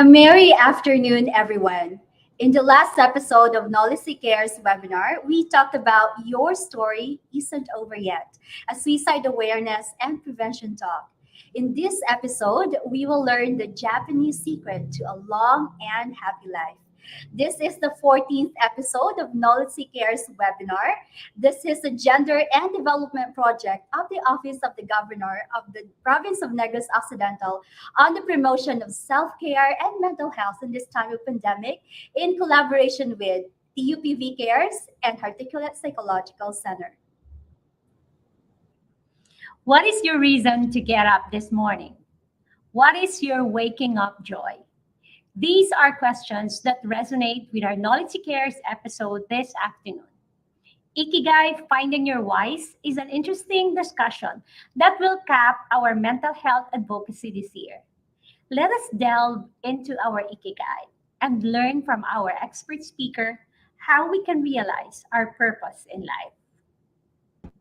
A merry afternoon, everyone. In the last episode of NOLITC Cares webinar, we talked about Your Story Isn't Over Yet, a suicide awareness and prevention talk. In this episode, we will learn the Japanese secret to a long and happy life. This is the 14th episode of NOLITC Cares webinar. This is a gender and development project of the Office of the Governor of the Province of Negros Occidental on the promotion of self-care and mental health in this time of pandemic in collaboration with TUPV Cares and Hearticulate Psychological Center. What is your reason to get up this morning? What is your waking up joy? These are questions that resonate with our NOLITC Cares episode this afternoon. IKIGAI, Finding Your Whys, is an interesting discussion that will cap our mental health advocacy this year. Let us delve into our IKIGAI and learn from our expert speaker how we can realize our purpose in life.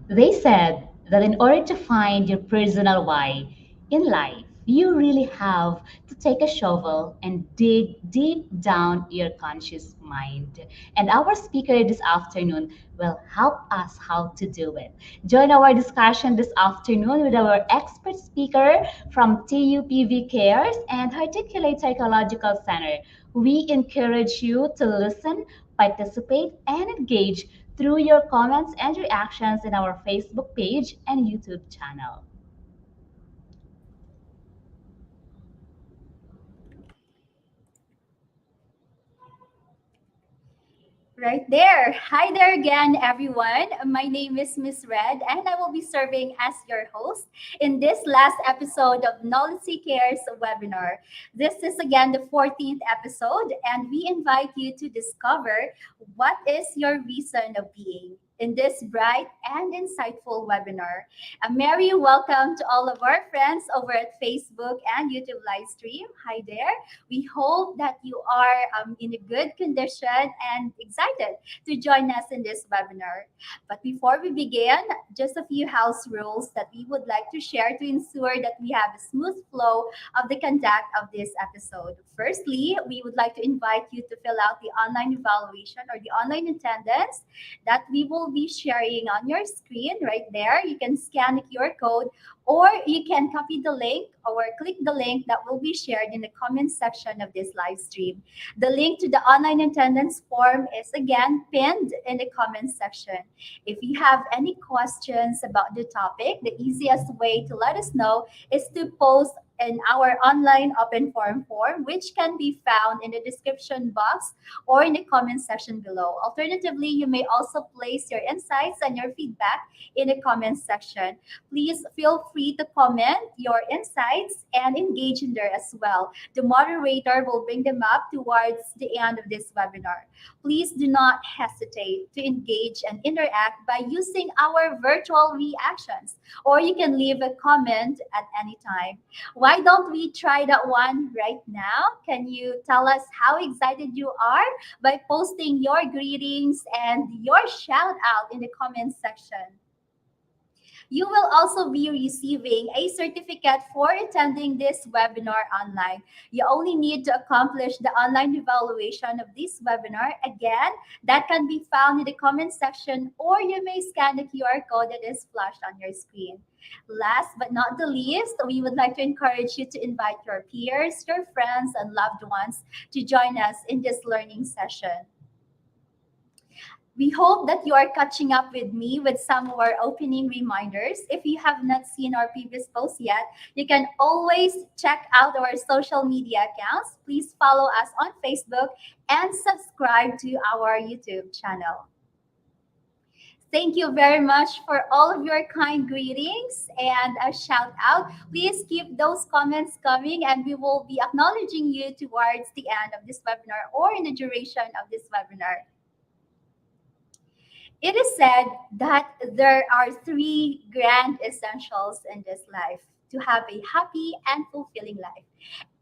They said that in order to find your personal why in life, you really have to take a shovel and dig deep down your conscious mind. And our speaker this afternoon will help us how to do it. Join our discussion this afternoon with our expert speaker from TUPV Cares and Hearticulate Psychological Center. We encourage you to listen, participate, and engage through your comments and reactions in our Facebook page and YouTube channel. Right there. Hi there again, everyone. My name is Miss Red, and I will be serving as your host in this last episode of NOLITC Cares webinar. This is again the 14th episode, and we invite you to discover what is your reason of being in this bright and insightful webinar. A merry welcome to all of our friends over at Facebook and YouTube live stream. Hi there. We hope that you are in a good condition and excited to join us in this webinar. But before we begin, just a few house rules that we would like to share to ensure that we have a smooth flow of the conduct of this episode. Firstly, we would like to invite you to fill out the online evaluation or the online attendance that we will be sharing on your screen right there. You can scan the QR code or you can copy the link or click the link that will be shared in the comment section of this live stream. The link to the online attendance form is again pinned in the comment section. If you have any questions about the topic, the easiest way to let us know is to post in our online open forum form, which can be found in the description box or in the comment section below. Alternatively, you may also place your insights and your feedback in the comment section. Please feel free to comment your insights and engage in there as well. The moderator will bring them up towards the end of this webinar. Please do not hesitate to engage and interact by using our virtual reactions, or you can leave a comment at any time. Why don't we try that one right now? Can you tell us how excited you are by posting your greetings and your shout out in the comment section? You will also be receiving a certificate for attending this webinar online. You only need to accomplish the online evaluation of this webinar. Again, that can be found in the comment section, or you may scan the QR code that is flashed on your screen. Last but not the least, we would like to encourage you to invite your peers, your friends, and loved ones to join us in this learning session. We hope that you are catching up with me with some of our opening reminders. If you have not seen our previous posts yet, you can always check out our social media accounts. Please follow us on Facebook and subscribe to our YouTube channel. Thank you very much for all of your kind greetings and a shout out. Please keep those comments coming, and we will be acknowledging you towards the end of this webinar or in the duration of this webinar. It is said that there are three grand essentials in this life to have a happy and fulfilling life.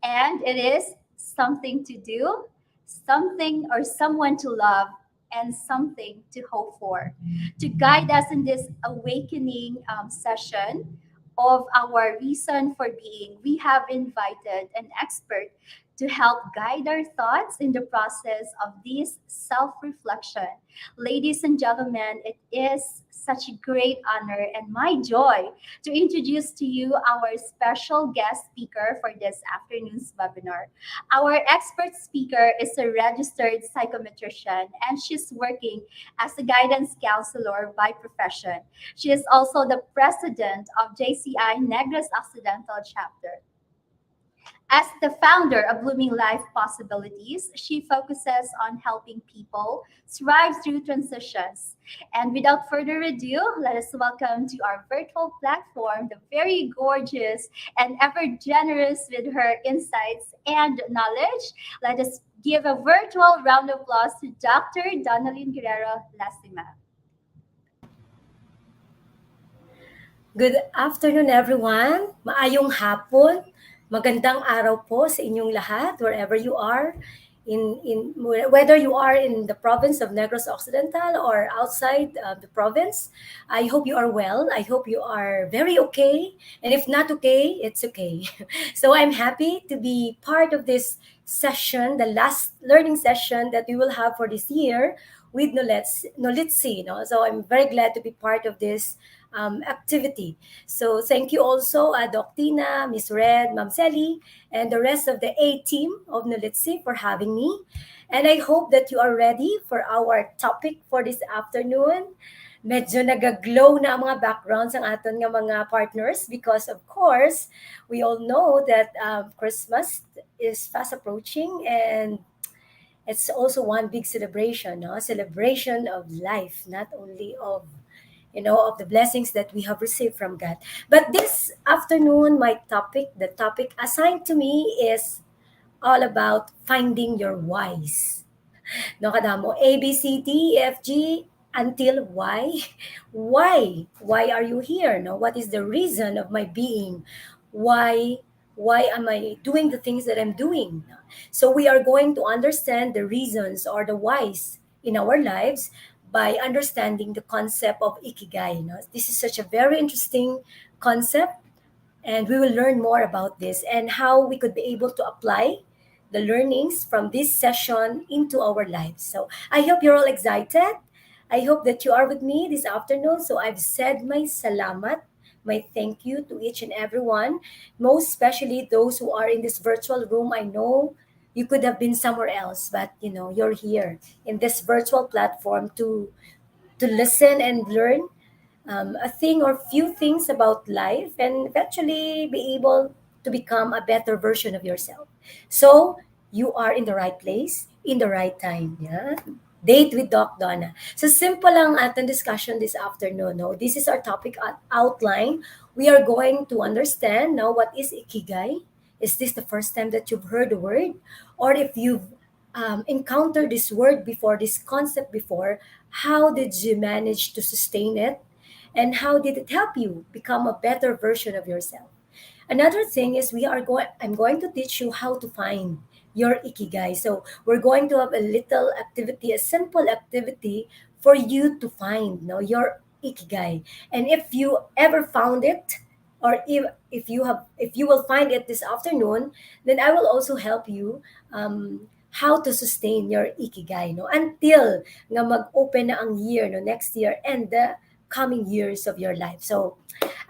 And it is something to do, something or someone to love, and something to hope for. To guide us in this awakening session, of our reason for being, we have invited an expert to help guide our thoughts in the process of this self reflection. Ladies and gentlemen, it is such a great honor and my joy to introduce to you our special guest speaker for this afternoon's webinar. Our expert speaker is a registered psychometrician and she's working as a guidance counselor by profession. She is also the president of JCI Negros Occidental chapter. As the founder of Blooming Life Possibilities, she focuses on helping people thrive through transitions. And without further ado, let us welcome to our virtual platform the very gorgeous and ever generous with her insights and knowledge. Let us give a virtual round of applause to Dr. Donalyn Guerrero Lastima. Good afternoon, everyone. Maayong hapon. Magandang araw po sa inyong lahat, wherever you are. Whether you are in the province of Negros Occidental or outside the province, I hope you are well. I hope you are very okay. And if not okay, it's okay. So I'm happy to be part of this session, the last learning session that we will have for this year with NOLITC. So I'm very glad to be part of this activity. So thank you also, Doc Tina, Miss Red, Ma'am Sally, and the rest of the A team of NOLITC for having me. And I hope that you are ready for our topic for this afternoon. Medyo nagaglow na ang mga backgrounds ng aton nga mga partners because of course, we all know that Christmas is fast approaching and it's also one big celebration, no? Celebration of life, not only of of the blessings that we have received from God. But this afternoon, the topic assigned to me is all about finding your whys. No, kadamo, A, B, C, D, E, F, G, until why? Why? Why are you here? No, what is the reason of my being? Why am I doing the things that I'm doing? So we are going to understand the reasons or the whys in our lives by understanding the concept of ikigai. This is such a very interesting concept, and we will learn more about this and how we could be able to apply the learnings from this session into our lives. So I hope you're all excited. I hope that you are with me this afternoon. So I've said my salamat, my thank you to each and everyone, most especially those who are in this virtual room. I know you could have been somewhere else, but you're here in this virtual platform to listen and learn a thing or few things about life and eventually be able to become a better version of yourself. So you are in the right place, in the right time. Yeah. Date with Doc Donna. So simple lang ating discussion this afternoon. No? This is our topic outline. We are going to understand now what is ikigai. Is this the first time that you've heard the word? Or if you've encountered this word before, this concept before, how did you manage to sustain it? And how did it help you become a better version of yourself? Another thing is I'm going to teach you how to find your ikigai. So we're going to have a little activity, a simple activity for you to find your ikigai. And if you ever found it, or if you will find it this afternoon, then I will also help you how to sustain your ikigai until nga mag-open na ang year next year and the coming years of your life. So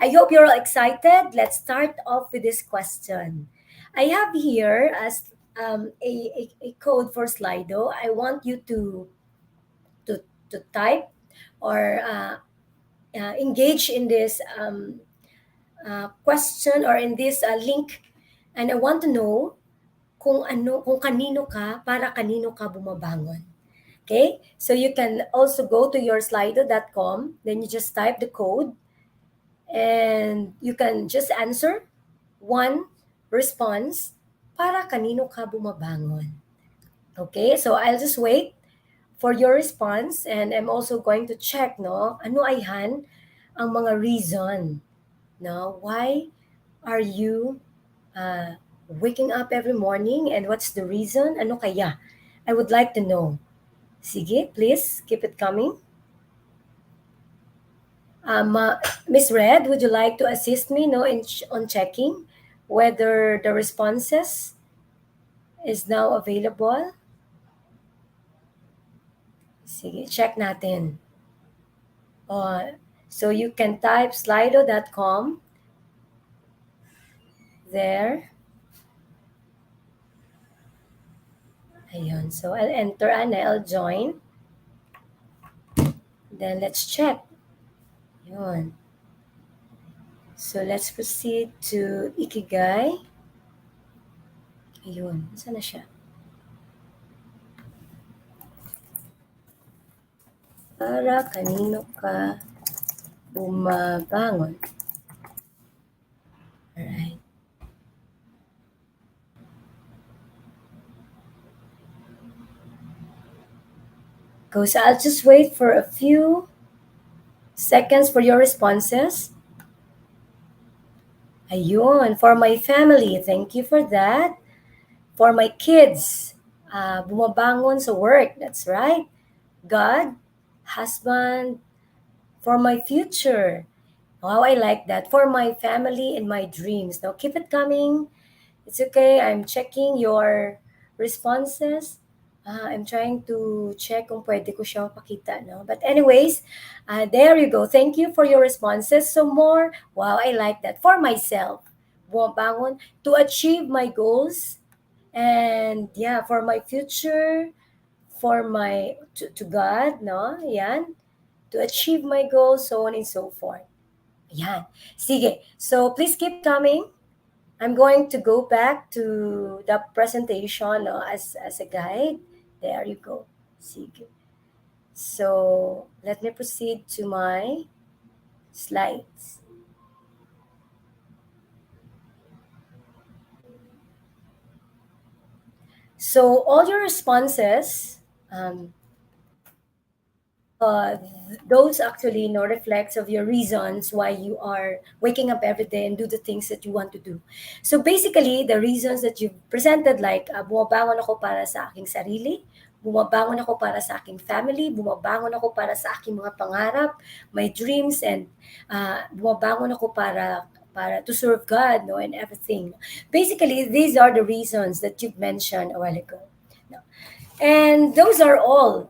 I hope you're all excited. Let's start off with this question. I have here as a code for Slido. I want you to type or engage in this question or in this link, and I want to know kung kanino ka, para kanino ka bumabangon. Okay? So you can also go to your slido.com, then you just type the code and you can just answer one response, para kanino ka bumabangon. Okay? So I'll just wait for your response and I'm also going to check ano ayhan ang mga reason. Why are you waking up every morning and what's the reason? Ano kaya? I would like to know. Sige, please keep it coming. Miss Red, would you like to assist me, no, on checking whether the responses is now available? Sige, check natin. Uh, so you can type slido.com there. Ayun. So I'll enter and I'll join. Then let's check. Ayun. So let's proceed to IKIGAI. Ayun. Saan na siya? Para kanino ka bumabangon? Alright. So I'll just wait for a few seconds for your responses. Ayun, for my family, thank you for that. For my kids, bumabangon sa work, that's right. God, husband, for my future. Wow, I like that. For my family and my dreams. Now, keep it coming. It's okay. I'm checking your responses. I'm trying to check kung pwede ko siya pakita, no? But anyways, there you go. Thank you for your responses. So more, wow, I like that. For myself, bumabangon to achieve my goals. And yeah, for my future, for my, to God, no? Yan. To achieve my goals, so on and so forth. Yan. Sige. So please keep it coming. I'm going to go back to the presentation, no, as a guide. There you go. Sige. So let me proceed to my slides. So all your responses, those actually, reflects of your reasons why you are waking up every day and do the things that you want to do. So basically, the reasons that you presented, like bumabangon ako para sa aking sarili, bumabangon ako para sa aking family, bumabangon ako para sa aking mga pangarap, my dreams, and bumabangon ako para to serve God, no, and everything. Basically, these are the reasons that you've mentioned a while ago. No. And those are all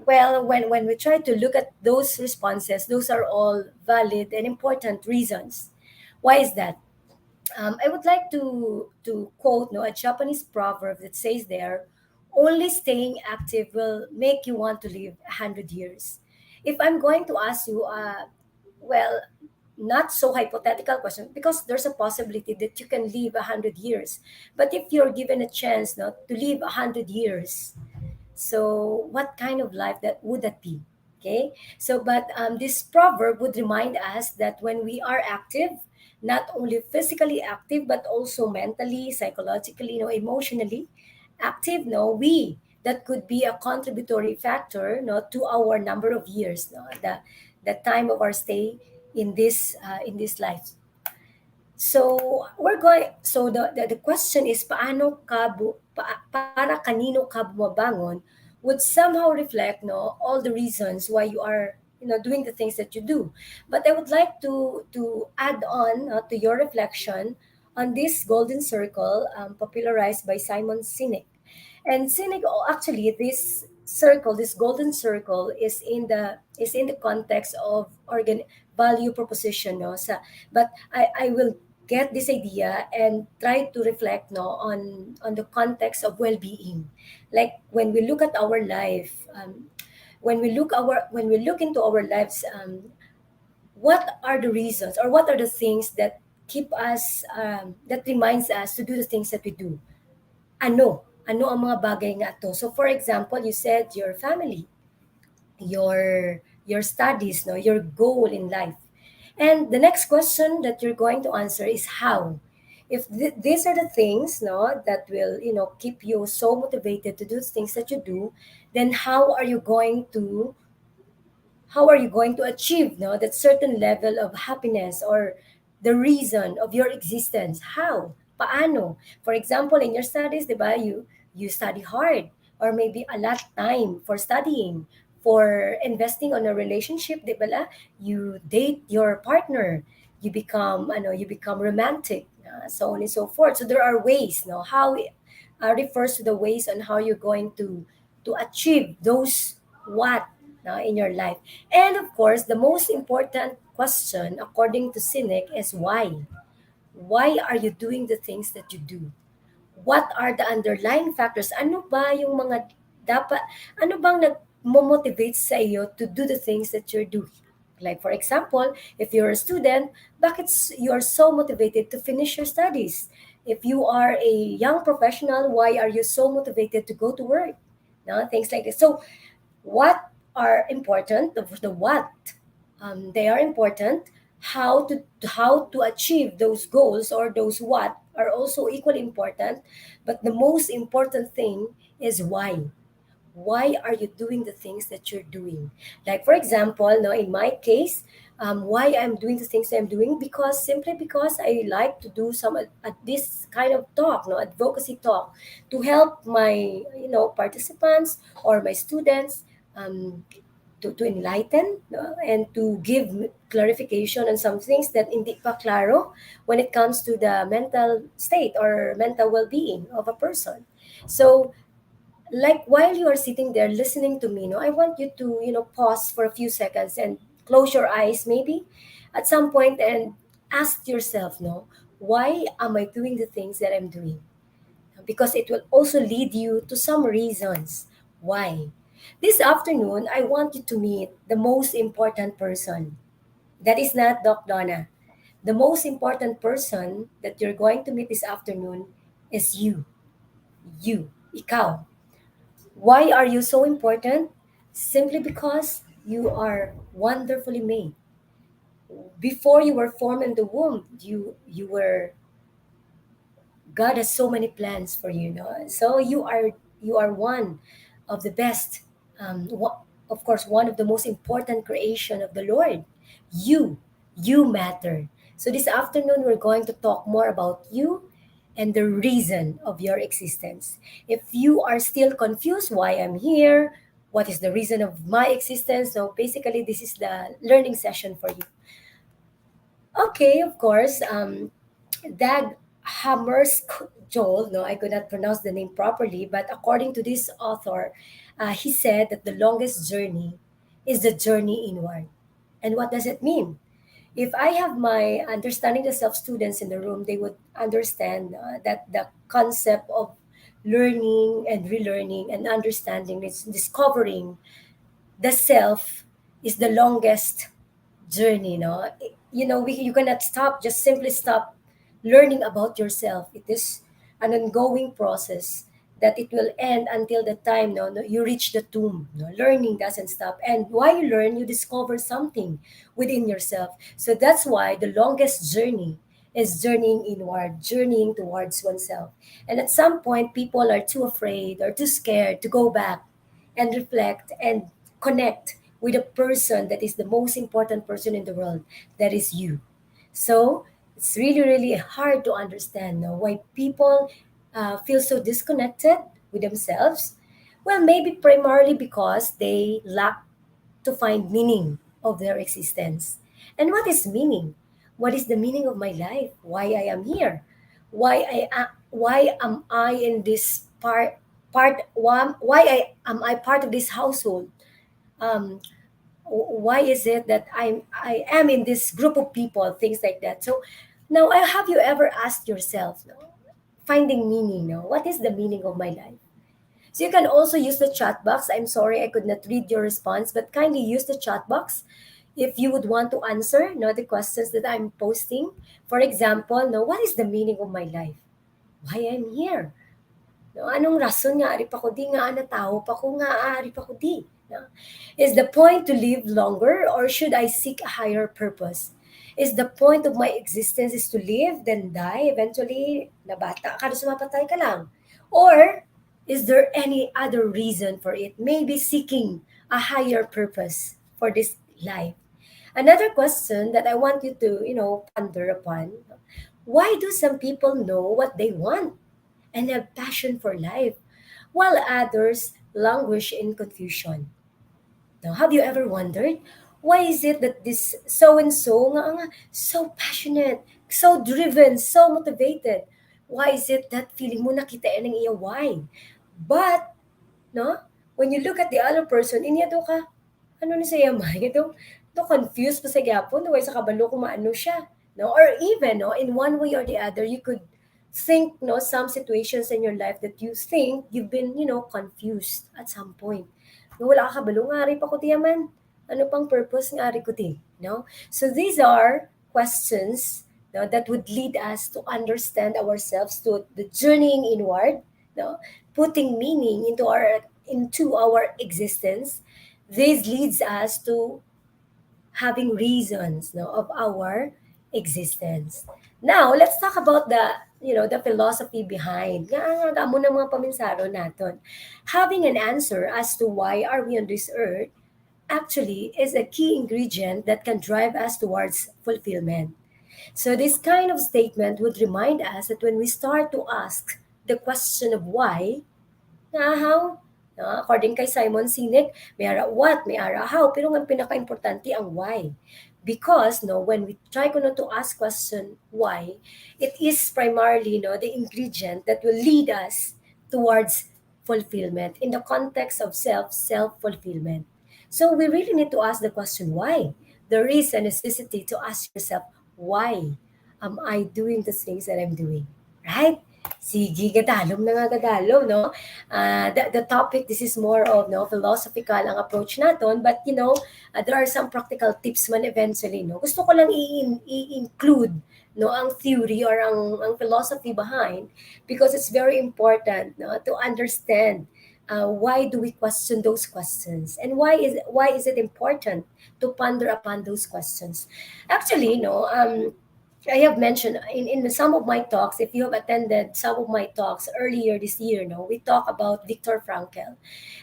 well, when we try to look at those responses, those are all valid and important reasons. Why is that? I would like to quote, no, a Japanese proverb that says there, only staying active will make you want to live 100 years. If I'm going to ask you, well, not so hypothetical question, because there's a possibility that you can live 100 years. But if you're given a chance, no, to live 100 years, so what kind of life that would that be? Okay. So, but this proverb would remind us that when we are active, not only physically active, but also mentally, psychologically, emotionally active, no, that could be a contributory factor, no, to our number of years, no, the time of our stay in this life. So we're going. So the question is, paano ka para kanino ka bumabangon, would somehow reflect, no, all the reasons why you are, doing the things that you do. But I would like to add on to your reflection on this golden circle, popularized by Simon Sinek. And Sinek, actually, this circle, this golden circle, is in the context of value proposition, no. But I will get this idea and try to reflect, no, on the context of well-being. Like when we look at our life, when we look into our lives, what are the reasons or what are the things that keep us, that reminds us to do the things that we do? Ano ang mga bagay nga to? So for example, you said your family, your studies, no, your goal in life. And the next question that you're going to answer is how. If these are the things, no, that will, keep you so motivated to do things that you do, then how are you going to achieve, no, that certain level of happiness or the reason of your existence? How? Paano? For example, in your studies, diba, you study hard or maybe a lot time for studying. for investing on a relationship, di ba la? You date your partner, you become romantic, so on and so forth. So there are ways, no, how refers to the ways on how you're going to achieve those what in your life. And of course, the most important question, according to Cynic, is why. Why are you doing the things that you do? What are the underlying factors? Ano ba yung mga dapat, ano bang nag-motivate sa iyo to do the things that you're doing? Like for example, if you're a student, bakit you're so motivated to finish your studies? If you are a young professional, why are you so motivated to go to work? No, things like this. So what are important, the what, they are important. How to achieve those goals or those what are also equally important, but the most important thing is why are you doing the things that you're doing? Like for example, no, in my case, why I'm doing the things I'm doing, because simply because I like to do some this kind of talk, no, advocacy talk, to help my participants or my students, um, to enlighten, no, and to give clarification on some things that hindi pa klaro when it comes to the mental state or mental well-being of a person. So like while you are sitting there listening to me, no, I want you to pause for a few seconds and close your eyes maybe at some point and ask yourself, no, why am I doing the things that I'm doing? Because it will also lead you to some reasons why. This afternoon, I want you to meet the most important person. That is not Doc Donna. The most important person that you're going to meet this afternoon is you. You. Ikaw. Why are you so important? Simply because you are wonderfully made. Before you were formed in the womb, God has so many plans for you, no? So you are one of the best, of course, one of the most important creation of the Lord. You, you matter. So this afternoon we're going to talk more about you and the reason of your existence. If you are still confused why I'm here, what is the reason of my existence? So basically, this is the learning session for you. Okay, of course. Dag Joel, no, I could not pronounce the name properly, but according to this author, he said that the longest journey is the journey inward. And what does it mean? If I have my understanding the self students in the room, they would understand that the concept of learning and relearning and understanding is discovering the self is the longest journey, no? You cannot stop, just simply stop learning about yourself. It is an ongoing process that it will end until the time, no, you reach the tomb, no? Learning doesn't stop, and while you learn, you discover something within yourself. So that's why the longest journey is journeying inward, journeying towards oneself. And at some point, people are too afraid or too scared to go back and reflect and connect with a person that is the most important person in the world, that is you. So it's really, really hard to understand, no, why people feel so disconnected with themselves. Well, maybe primarily because they lack to find meaning of their existence. And what is meaning? What is the meaning of my life? Why I am here? Why am I in this why am I part of this household? Um, why is it that I am in this group of people? Things like that. So now, have you ever asked yourself, no, finding meaning? No, what is the meaning of my life? So you can also use the chat box. I'm sorry I could not read your response, but kindly use the chat box if you would want to answer, no, the questions that I'm posting. For example, no, what is the meaning of my life? Why I'm here? No, anong rason nga ari pa ko di nga ana tao pa ko nga ari pa ko di? No? Is the point to live longer, or should I seek a higher purpose? Is the point of my existence is to live, then die, eventually nabata ka, sumapatay ka lang? Or is there any other reason for it? Maybe seeking a higher purpose for this life. Another question that I want you to, ponder upon: why do some people know what they want and have passion for life, while others languish in confusion? Now, have you ever wondered why is it that this so and so nga so passionate, so driven, so motivated? Why is it that feeling mo nakita ng iya why? But no, when you look at the other person, inya do ka ano ni sa yamay ito to confused pa sa gyapon way sa kabalo kung maano siya, no, or even no in one way or the other you could think no some situations in your life that you think you've been confused at some point no wala ka kabalo nga ari pa ko tiyaman ano pang purpose nga ari ko ti no. So these are questions no, that would lead us to understand ourselves, to the journeying inward, no, putting meaning into our existence. This leads us to having reasons no, of our existence. Now, let's talk about the philosophy behind nga mo ng mga paminsaro naton. Having an answer as to why are we on this earth actually is a key ingredient that can drive us towards fulfillment. So this kind of statement would remind us that when we start to ask the question of why, how? According kay Simon Sinek, may ara what, may ara how, pero ang pinaka-importante ang why. Because no, when we try to ask question why, it is primarily the ingredient that will lead us towards fulfillment in the context of self-fulfillment. So we really need to ask the question why. There is a necessity to ask yourself, why am I doing the things that I'm doing? Right? Sige, gadalom na nga gadalom, no? The topic, this is more of philosophical ang approach naton, but there are some practical tips man eventually, no? Gusto ko lang i-include ang theory or ang philosophy behind because it's very important to understand why do we question those questions and why is it important to ponder upon those questions. Actually, I have mentioned in some of my talks, if you have attended some of my talks earlier this year, we talk about Viktor Frankl.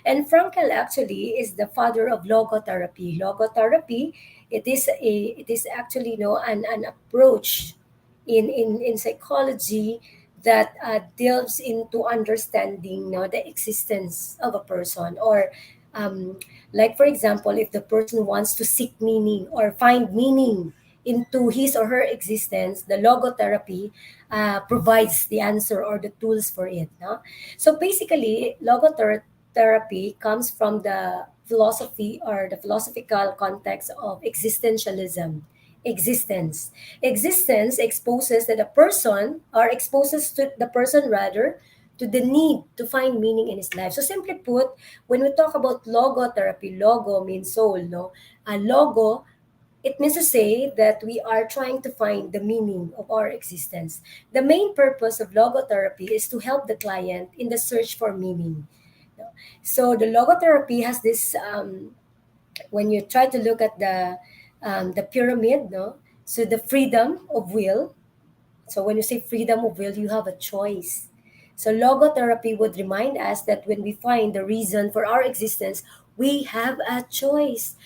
And Frankl actually is the father of logotherapy. Logotherapy, it is actually an approach in psychology that delves into understanding the existence of a person or like for example if the person wants to seek meaning or find meaning into his or her existence, the logotherapy provides the answer or the tools for it. No? So basically, logotherapy comes from the philosophy or the philosophical context of existentialism. Existence exposes that a person or exposes to the person rather to the need to find meaning in his life. So simply put, when we talk about logotherapy, logo means soul, no? A logo, it means to say that we are trying to find the meaning of our existence. The main purpose of logotherapy is to help the client in the search for meaning. So the logotherapy has this. When you try to look at the pyramid, no. So the freedom of will. So when you say freedom of will, you have a choice. So logotherapy would remind us that when we find the reason for our existence, we have a choice.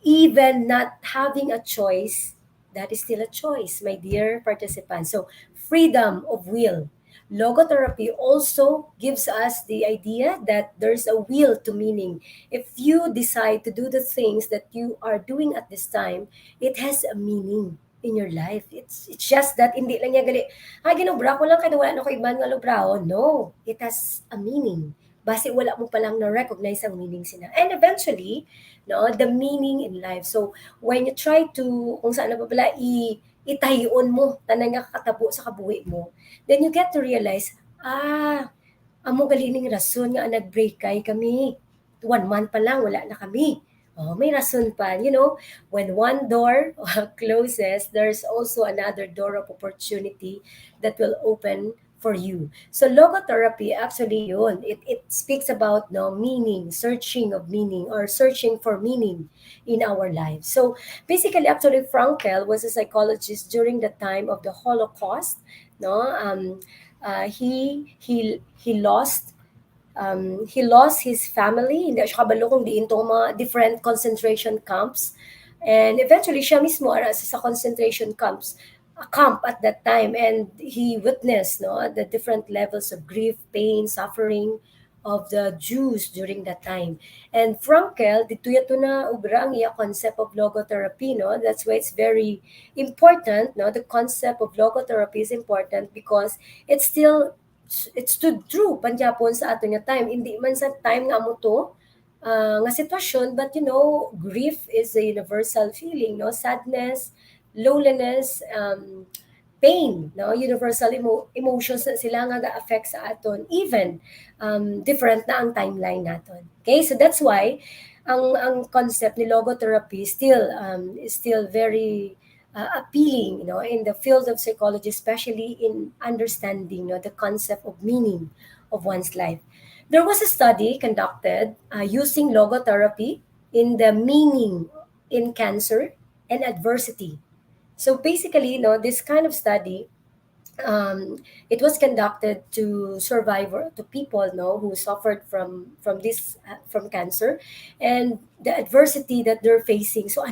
Even not having a choice, that is still a choice, my dear participants. So freedom of will. Logotherapy also gives us the idea that there's a will to meaning. If you decide to do the things that you are doing at this time, it has a meaning in your life. It's just that hindi lang niya gali, ginobra ko lang kaya wala na ko iban nga lobrao. No, it has a meaning. Base wala mo palang na-recognize ang meaning sina. And eventually, the meaning in life. So, when you try to, kung saan na ba pala, itahiyon mo, tanang nga kakatabo sa kabuhi mo, then you get to realize, amo galining rason nga nag-break kay kami. 1 month pa lang, wala na kami. Oh, may rason pa. When one door closes, there's also another door of opportunity that will open for you. So logotherapy actually yun. It speaks about meaning, searching of meaning or searching for meaning in our lives. So basically actually Frankl was a psychologist during the time of the Holocaust. He lost his family. Hindi siya kabalo kung diin to mga different concentration camps. And eventually, siya mismo sa concentration camp at that time. And he witnessed the different levels of grief, pain, suffering of the Jews during that time. And Frankel, dito yato na ubra ang iya concept of logotherapy, no? That's why it's very important, no? The concept of logotherapy is important because it stood true panjapon sa ato nga time. Hindi man sa time nga mo to, nga sitwasyon, but grief is a universal feeling, no? Sadness, loneliness, pain, no? Universal emotions na sila nga ga-affect sa aton, even different na ang timeline naton. Okay, so that's why ang concept ni logotherapy is still very appealing, in the field of psychology, especially in understanding, the concept of meaning of one's life. There was a study conducted using logotherapy in the meaning in cancer and adversity. So basically, this kind of study, it was conducted to people, who suffered from cancer and the adversity that they're facing. So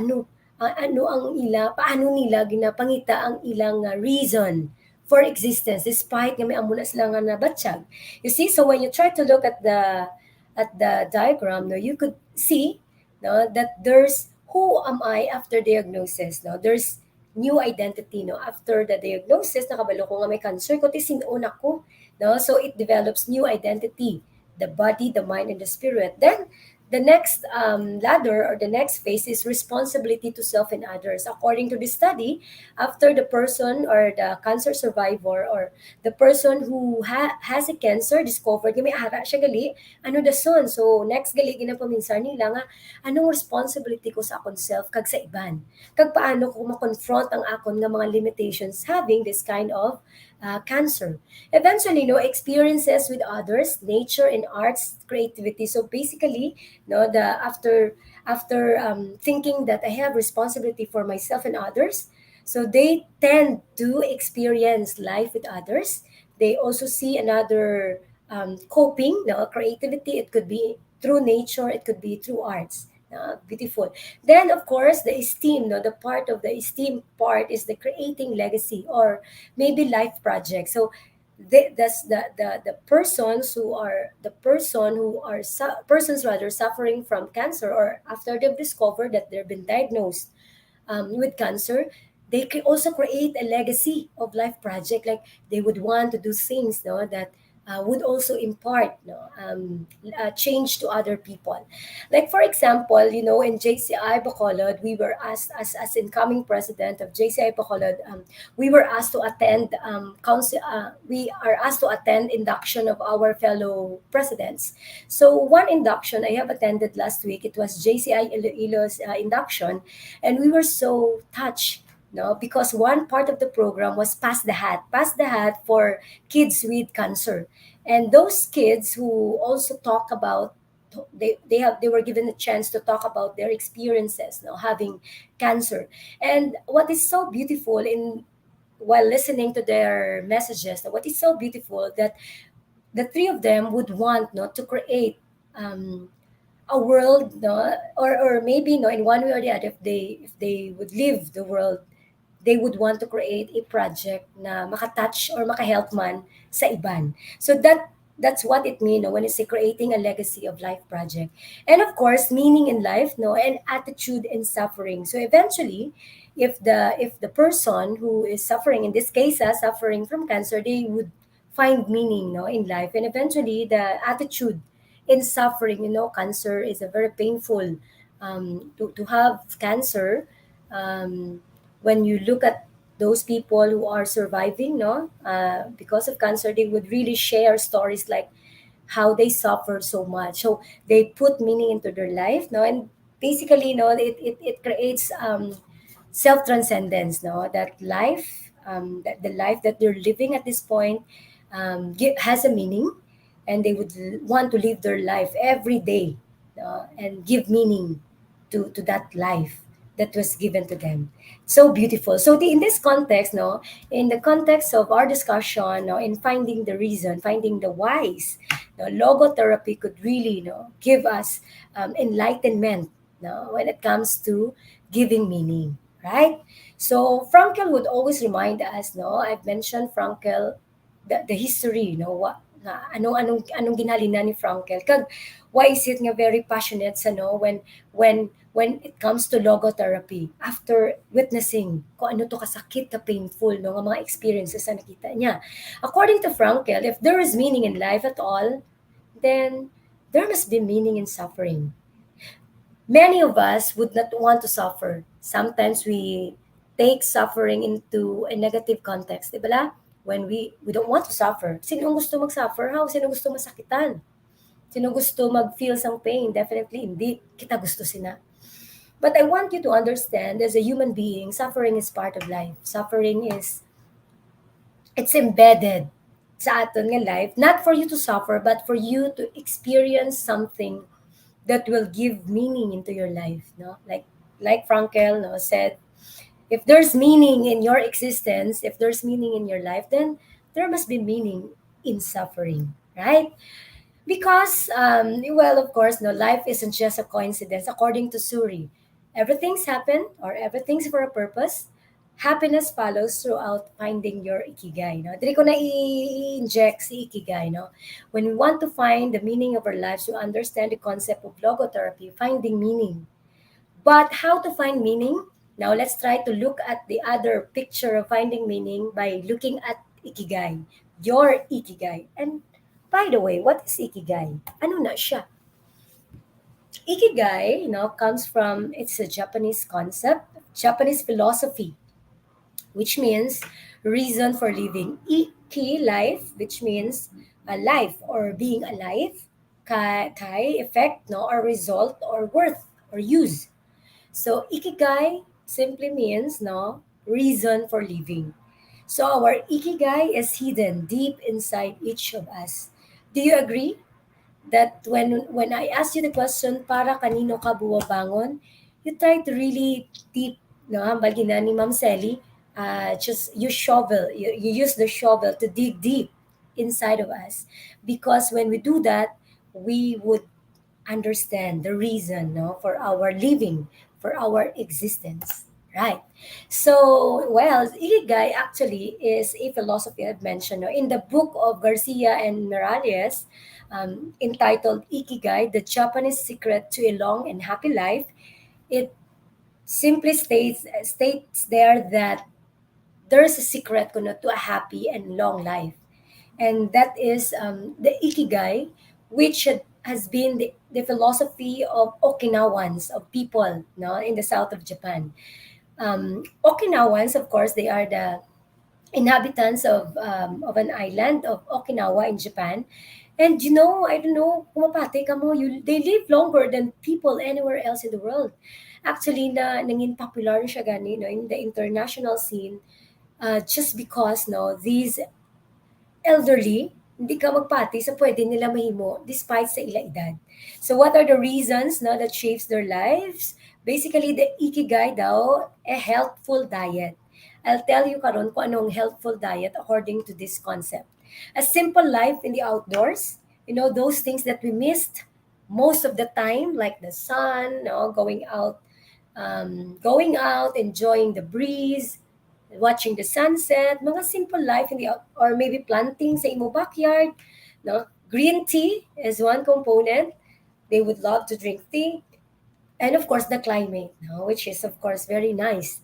paano nila ginapangita ang ilang reason for existence despite nga may amo na sila nga nabatsyag. You see, so when you try to look at the diagram, no, you could see, no, that there's who am I after diagnosis, no? There's new identity, no? After the diagnosis, nakabalo ko nga may cancer ko, tisin-on ako, no? So it develops new identity, the body, the mind, and the spirit. Then the next ladder or the next phase is responsibility to self and others. According to this study, after the person or the cancer survivor or the person who has a cancer discovered, may ara siya gali, ano the son? So next gali ginapaminsan nila nga, anong responsibility ko sa akong self kag sa iban? Kag paano ko ma-confront ang akon nga mga limitations having this kind of cancer. Eventually, experiences with others, nature and arts, creativity. So basically, after thinking that I have responsibility for myself and others, so they tend to experience life with others. They also see another coping, creativity. It could be through nature, it could be through arts. Beautiful. Then, of course, the esteem, the part of the esteem part is the creating legacy or maybe life project. So that's the persons who are persons rather suffering from cancer or after they've discovered that they've been diagnosed with cancer, they can also create a legacy of life project. Like they would want to do things, that would also impart change to other people. Like for example, in JCI Bacolod, we were asked as incoming president of JCI Bacolod, we were asked to attend we are asked to attend induction of our fellow presidents. So one induction I have attended last week, it was JCI Iloilo's induction, and we were so touched. No, because one part of the program was pass the hat for kids with cancer, and those kids who also talk about they were given a chance to talk about their experiences, having cancer. And what is so beautiful in while listening to their messages, what is so beautiful that the three of them would want to create a world, or maybe in one way or the other, if they would leave the world, they would want to create a project na makatouch or makahelp man sa iban. So that's what it means when it's creating a legacy of life project. And of course, meaning in life, and attitude in suffering. So eventually, if the person who is suffering, in this case, suffering from cancer, they would find meaning in life. And eventually, the attitude in suffering, cancer is a very painful, to have cancer. When you look at those people who are surviving, because of cancer, they would really share stories like how they suffered so much. So they put meaning into their life, and basically, it creates self transcendence, that life, that the life that they're living at this point has a meaning, and they would want to live their life every day, and give meaning to that life that was given to them. So beautiful. So in this context, in the context of our discussion, in finding the reason, finding the whys, logotherapy could really, give us enlightenment, when it comes to giving meaning, right? So Frankel would always remind us, I've mentioned Frankel, the history, nga anong ginhalina ni Frankel kag why is it nga very passionate sa no when it comes to logotherapy after witnessing kung ano to kasakit ka painful no nga mga experiences na nakita niya. According to Frankel, if there is meaning in life at all, then there must be meaning in suffering. Many of us would not want to suffer. Sometimes we take suffering into a negative context, di ba la? When we don't want to suffer. Sino gusto mag-suffer? How? Sino gusto masakitan? Sino gusto mag-feel some pain? Definitely hindi. Kita gusto sina. But I want you to understand, as a human being, suffering is part of life. Suffering is, it's embedded sa aton nga life, not for you to suffer, but for you to experience something that will give meaning into your life. No, like Frankel no said, if there's meaning in your existence, if there's meaning in your life, then there must be meaning in suffering, right? Because, well, of course, no, life isn't just a coincidence. According to Suri, everything's happened or everything's for a purpose. Happiness follows throughout finding your ikigai. No? Dili ko na i-inject si ikigai. No? When we want to find the meaning of our lives, to understand the concept of logotherapy, finding meaning. But how to find meaning? Now let's try to look at the other picture of finding meaning by looking at ikigai, your ikigai. And by the way, what is ikigai? Ano na siya? Ikigai, comes from, it's a Japanese concept, Japanese philosophy, which means reason for living. Iki, life, which means a life or being alive. Kai, effect, no, or result or worth or use. So ikigai simply means no reason for living. So our ikigai is hidden deep inside each of us. Do you agree that when I ask you the question para kanino ka buwabangon, you try to really deep no hambal gina ni Ma'am Sally, just you shovel you use the shovel to dig deep inside of us because when we do that we would understand the reason no for our living for our existence, right? So well ikigai actually is a philosophy I've mentioned no? In the book of Garcia and Morales, entitled Ikigai, the Japanese secret to a long and happy life, it simply states there that there's a secret kuno to a happy and long life, and that is the ikigai, which has been the philosophy of Okinawans, of people no, in the south of Japan. Okinawans, of course, they are the inhabitants of an island of Okinawa in Japan. And I don't know, kumapate ka mo, they live longer than people anywhere else in the world. Actually, nangin popular na siya gani no, in the international scene just because no, these elderly, hindi ka magpati sa pwede nila mahimo despite sa ila edad. So what are the reasons no, that shapes their lives? Basically, the ikigai daw, a healthful diet. I'll tell you karon kung anong healthful diet according to this concept. A simple life in the outdoors, those things that we missed most of the time, like the sun, no, going out, enjoying the breeze, watching the sunset, mga simple life in the out, or maybe planting sa imo backyard, no? Green tea is one component. They would love to drink tea. And of course, the climate, no? Which is of course very nice.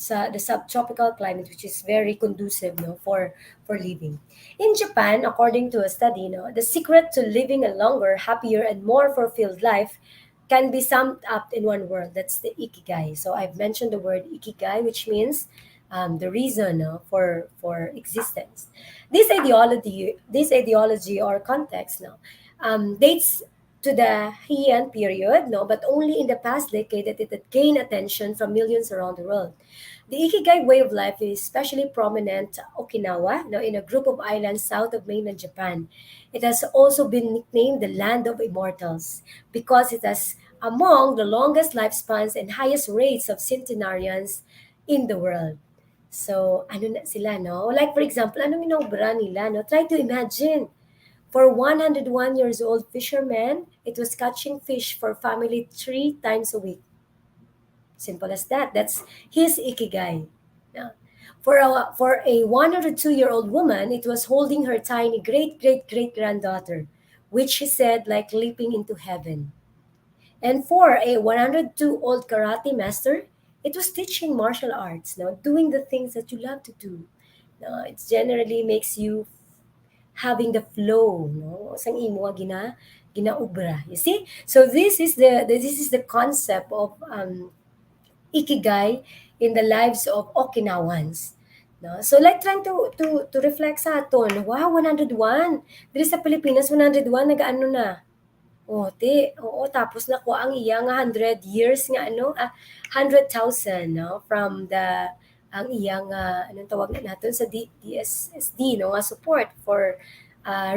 The subtropical climate, which is very conducive no, for living. In Japan, according to a study, the secret to living a longer, happier, and more fulfilled life can be summed up in one word. That's the ikigai. So I've mentioned the word ikigai, which means the reason no, for existence. This ideology or context now dates to the Heian period, no, but only in the past decade that it had gained attention from millions around the world. The Ikigai way of life is especially prominent Okinawa, no, in a group of islands south of mainland Japan. It has also been nicknamed the land of immortals because it has among the longest lifespans and highest rates of centenarians in the world. So, ano na sila, no? Like, for example, anong inobra nila, no? Try to imagine. For 101 years old fisherman, it was catching fish for family 3 times a week. Simple as that. That's his ikigai. Yeah. For a 102-year-old woman, it was holding her tiny great granddaughter, which she said like leaping into heaven. And for a 102-old karate master, it was teaching martial arts, no, doing the things that you love to do. No, it generally makes you having the flow, no, sang imo nga ginaubra. You see? So this is the concept of ikigai in the lives of Okinawans. No? So like trying to reflect sa aton, wow, 101. Diri sa Pilipinas, 101, nag-ano na. Oo, tapos nakuha ang iya nga 100 years nga 100,000 no from the ang iya nga anong tawag na naton sa DSSD no nga support for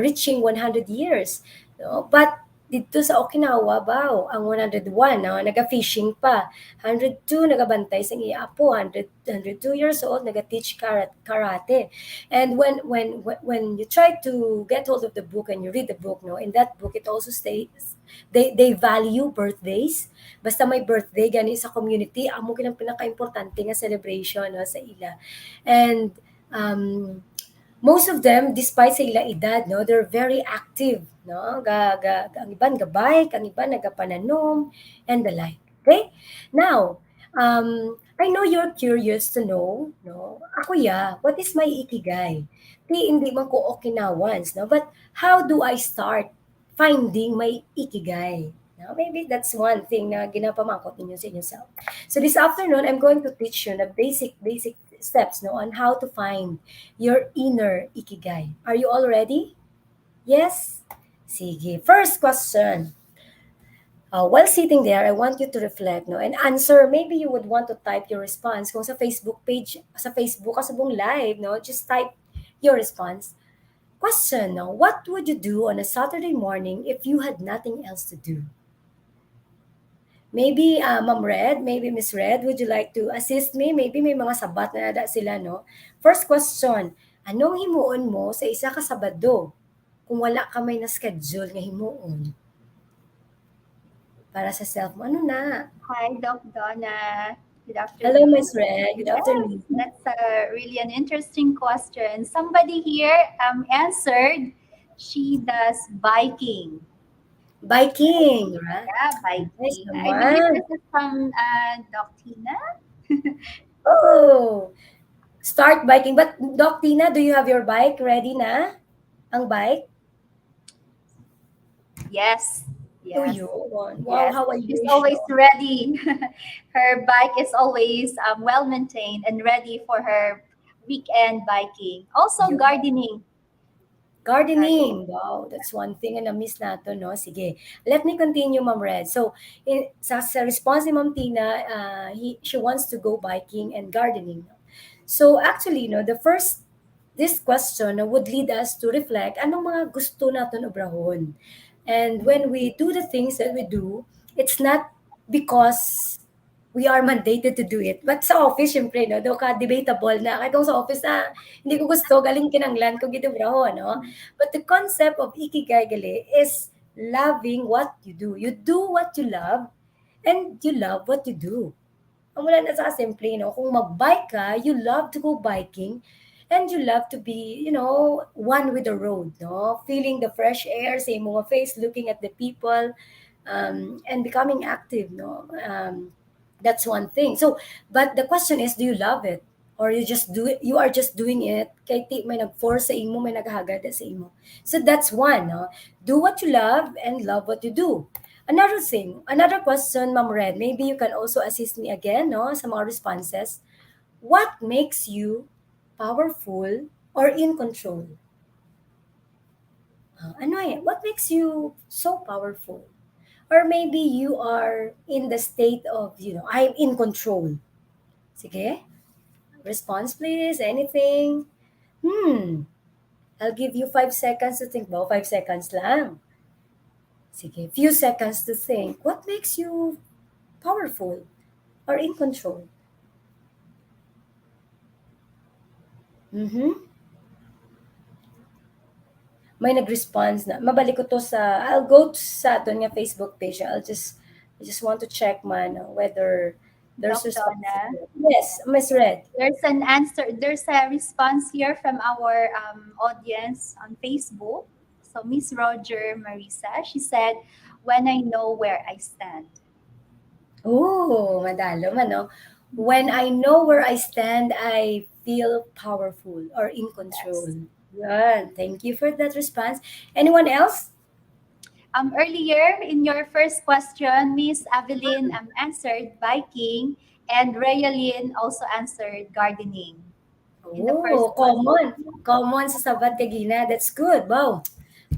reaching 100 years no. But dito sa Okinawa baw ang 101 no, naga-fishing pa, 102 nagabantay sa iya apo, 102 years old naga-teach karate. And when you try to get hold of the book and you read the book, no, in that book it also states they value birthdays. Basta may birthday gani sa community, amo kinang pinaka-importante nga celebration no, sa ila. And most of them, despite sa ila edad, no, they're very active, no. Ang iban ga-bike, ang iban nagapananom, and the like. Okay? Now, I know you're curious to know, no, ako what is my ikigai? Hindi man ko Okinawans, no, but how do I start finding my ikigai? No, maybe that's one thing na ginapamangkot ninyo sa inyoself. So this afternoon, I'm going to teach you the basic steps no, on how to find your inner ikigai. Are you all ready? Yes? Sige. First question. While sitting there, I want you to reflect no, and answer. Maybe you would want to type your response. Kung sa Facebook page, sa Facebook, sa buong live, no, just type your response. Question, no, what would you do on a Saturday morning if you had nothing else to do? Maybe Ma'am Red, maybe Miss Red, would you like to assist me? Maybe may mga sabat na nada sila, no? First question, anong himuon mo sa isa ka Sabado kung wala ka may na-schedule nga himuon? Para sa self mo, ano na? Hi, Doc Donna. Good afternoon. Hello, Miss Red. Good afternoon. That's really an interesting question. Somebody here answered she does biking. Biking, right? Yeah, biking. Nice I naman. believe this is from Doc Tina. Oh, start biking. But Doc Tina, do you have your bike ready na? Ang bike? Yes. Do Yes. you? Wow, Yes. how She's unusual. always ready. Her bike is always well maintained and ready for her weekend biking. Also Yeah. gardening. Gardening. Wow, that's one thing na na-miss nato, no? Sige. Let me continue, Ma'am Red. So, sa response ni Ma'am Tina, she wants to go biking and gardening. So, actually, no, this question would lead us to reflect anong mga gusto natin obrahon. And when we do the things that we do, it's not because we are mandated to do it. But sa office, syempre, no, do ka debatable na. Kahit kung sa office, hindi ko gusto, galing kinanglan ko gitubraho, no? But the concept of ikigai gali is loving what you do. You do what you love, and you love what you do. Ang wala na sa simple, no? Kung mag-bike ka, you love to go biking, and you love to be, one with the road, no? Feeling the fresh air sa imong face, looking at the people, and becoming active, no? That's one thing. So, but the question is, do you love it? Or you just do it, you are just doing it kay may nag-force sa imo, may naghagad sa imo. So that's one, no? Do what you love and love what you do. Another thing, another question, Ma'am Red, maybe you can also assist me again, no, sa mga responses. What makes you powerful or in control? What makes you so powerful? Or maybe you are in the state of, I'm in control. Sige? Response, please. Anything? I'll give you 5 seconds to think. 5 seconds lang. Sige, few seconds to think. What makes you powerful or in control? May nag-response na. Mabalik ko to I'll go sa aton nga Facebook page. I just want to check man whether There's Doc response Donna. here. Yes, Miss Red. There's an answer. There's a response here from our audience on Facebook. So Miss Roger Marisa, she said, "When I know where I stand." Oh, madalo man, no? When I know where I stand, I feel powerful or in Yes. control. Yeah, thank you for that response. Anyone else? Earlier in your first question, Miss Evelyn answered biking, and Rayalyn also answered gardening in the first Oh, question. common. Common sa Sabat Kagina. That's good. Wow.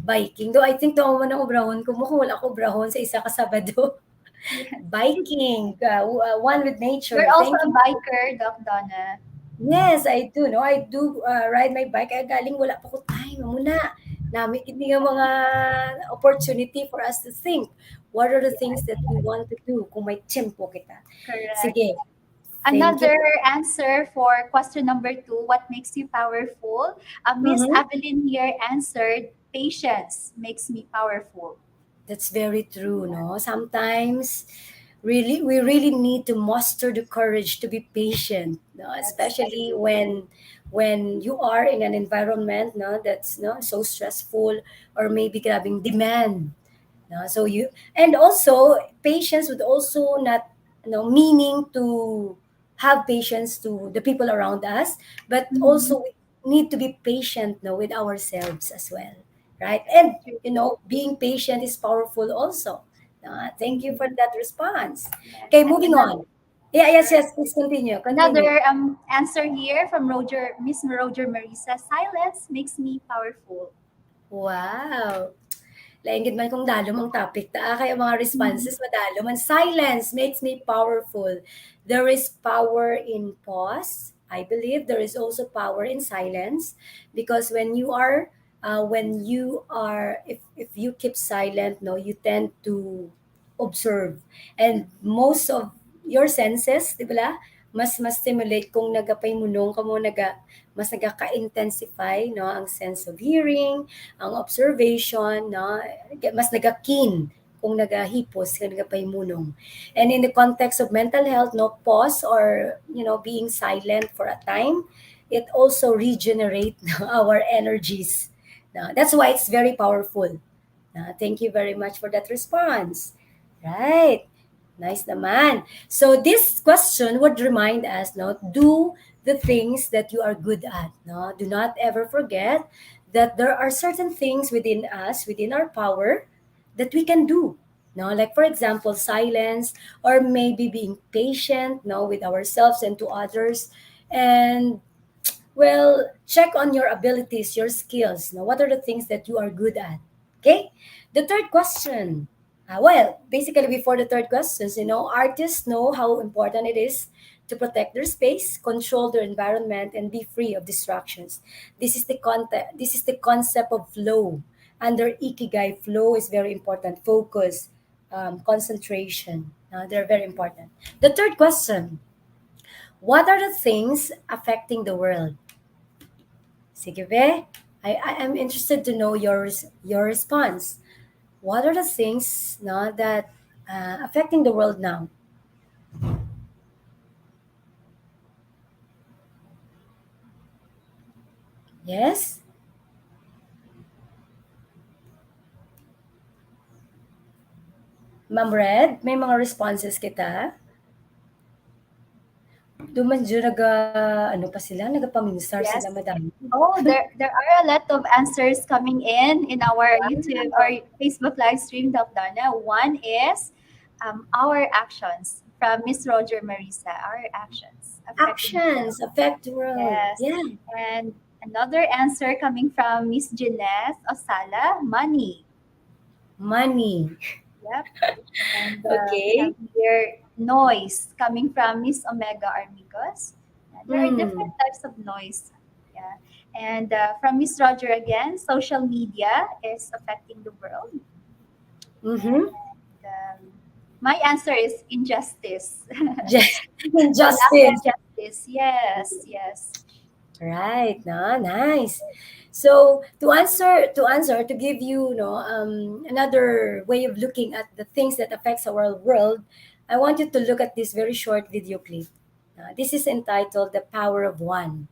Biking. Though I think tuwa man ako brahon ko mo kung wala ako brahon sa isa ka Sabado. Yes. Biking. One with nature. You're also Thank a you. biker, Doc Donna. Yes, I do. No, I do ride my bike. Kaya galing wala pa ko time. Muna. Namin hindi nga mga opportunity for us to think. What are the things that we want to do kung may tiyempo kita? Correct. Sige. Thank you. Another answer for question number 2, what makes you powerful? Miss Mhm. Evelyn here answered, patience makes me powerful. That's very true, no? Sometimes we really need to muster the courage to be patient, no? That's Especially true. when you are in an environment, no, that's no so stressful or maybe grabbing demand. No? So you and also patience would also not meaning to have patience to the people around us, but Mhm. also we need to be patient no with ourselves as well, right? And True. being patient is powerful also. Thank you for Mhm. that response. Yes. Okay, And moving on. Yeah, yes, yes. Please continue. Continue. another answer here from Miss Roger Marisa, silence makes me powerful. Wow. Lainggid man kung dalom ang topic ta kaya mga Mhm. responses madalo man. Silence makes me powerful. There is power in pause. I believe there is also power in silence because when you are if you keep silent, no, you tend to observe, and most of your senses, di ba? Mas stimulate kung nagapay munong kamo mas nagaka-intensify no ang sense of hearing, ang observation, no, mas nagakeen kung nagahipos ka nagapaymunong. And in the context of mental health, no, pause or being silent for a time, it also regenerate our energies. No, that's why it's very powerful. Thank you very much for that response. Right. Nice naman. So this question would remind us, no, do the things that you are good at. No, do not ever forget that there are certain things within us, within our power, that we can do. No, like for example, silence or maybe being patient, no, with ourselves and to others, and well, check on your abilities, your skills. Now, what are the things that you are good at? Okay. The third question. Well, basically, before the third questions, artists know how important it is to protect their space, control their environment, and be free of distractions. This is the concept. This is the concept of flow. Under Ikigai, flow is very important. Focus, concentration. They're very important. The third question: what are the things affecting the world? Sige, be. I am interested to know your response. What are the things no, that affecting the world now? Yes? Ma'am Red, may mga responses kita. Duman dyan ano pa sila, nagapaminsar sila, Yes. madam. Oh, there are a lot of answers coming in our YouTube or Facebook live stream, Doc Donna. One is our actions from Miss Roger Marisa. Our actions affecting the world. Actions affect the world. Yes. Yeah. And another answer coming from Miss Jeanette Osala, money. Money. Yep. And we have Okay. here noise coming from Miss Omega Armigos. There are Mm. different types of noise. Yeah. And from Miss Roger again, social media is affecting the world. Mm-hmm. Um, my answer is injustice. Just The lack of injustice. justice. Yes, yes. Right, no, nice. So to answer to give you, another way of looking at the things that affects our world, I want you to look at this very short video clip. This is entitled The Power of One.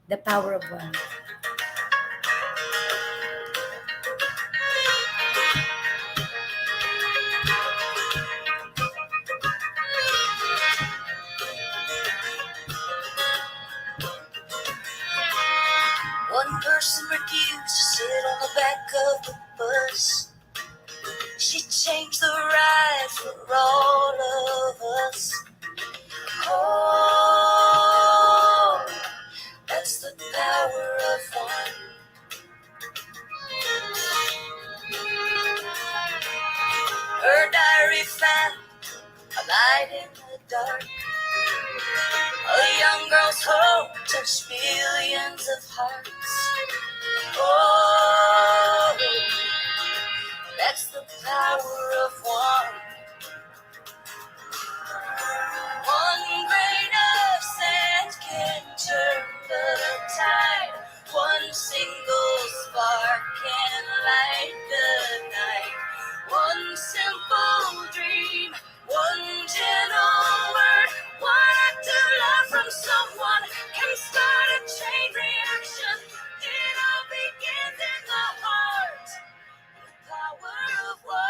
The Power of One. One person refused to sit on the back of the bus. She changed the ride for all of us. Oh, that's the power of one. Her diary found a light in the dark. A young girl's hope touched millions of hearts. Oh, that's the power of one. One grain of sand can turn the tide. One single spark can light the night. One simple dream, one gentle word, one act of love from someone can start a chain reaction. It all begins in the heart. The power of one.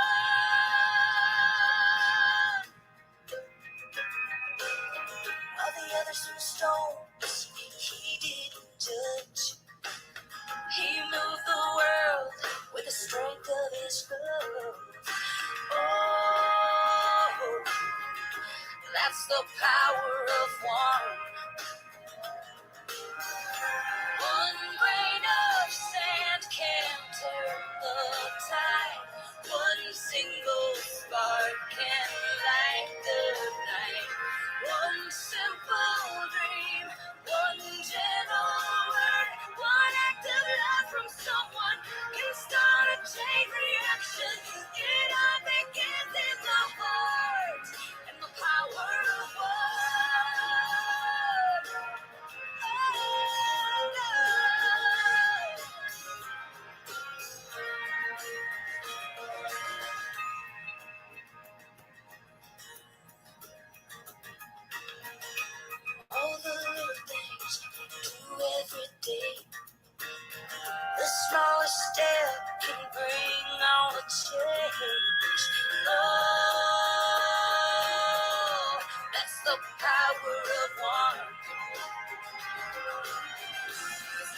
While the others threw stones, he didn't judge. He moved the world with the strength of his love. Oh, that's the power of one. One grain of sand can turn the tide. One single spark can light the night. One simple dream, one gentle word, one act of love from someone can start a chain reaction. It all begins in the heart and the power of one. All the little things you do every day, the smallest step can bring on a change. Oh, that's the power of one.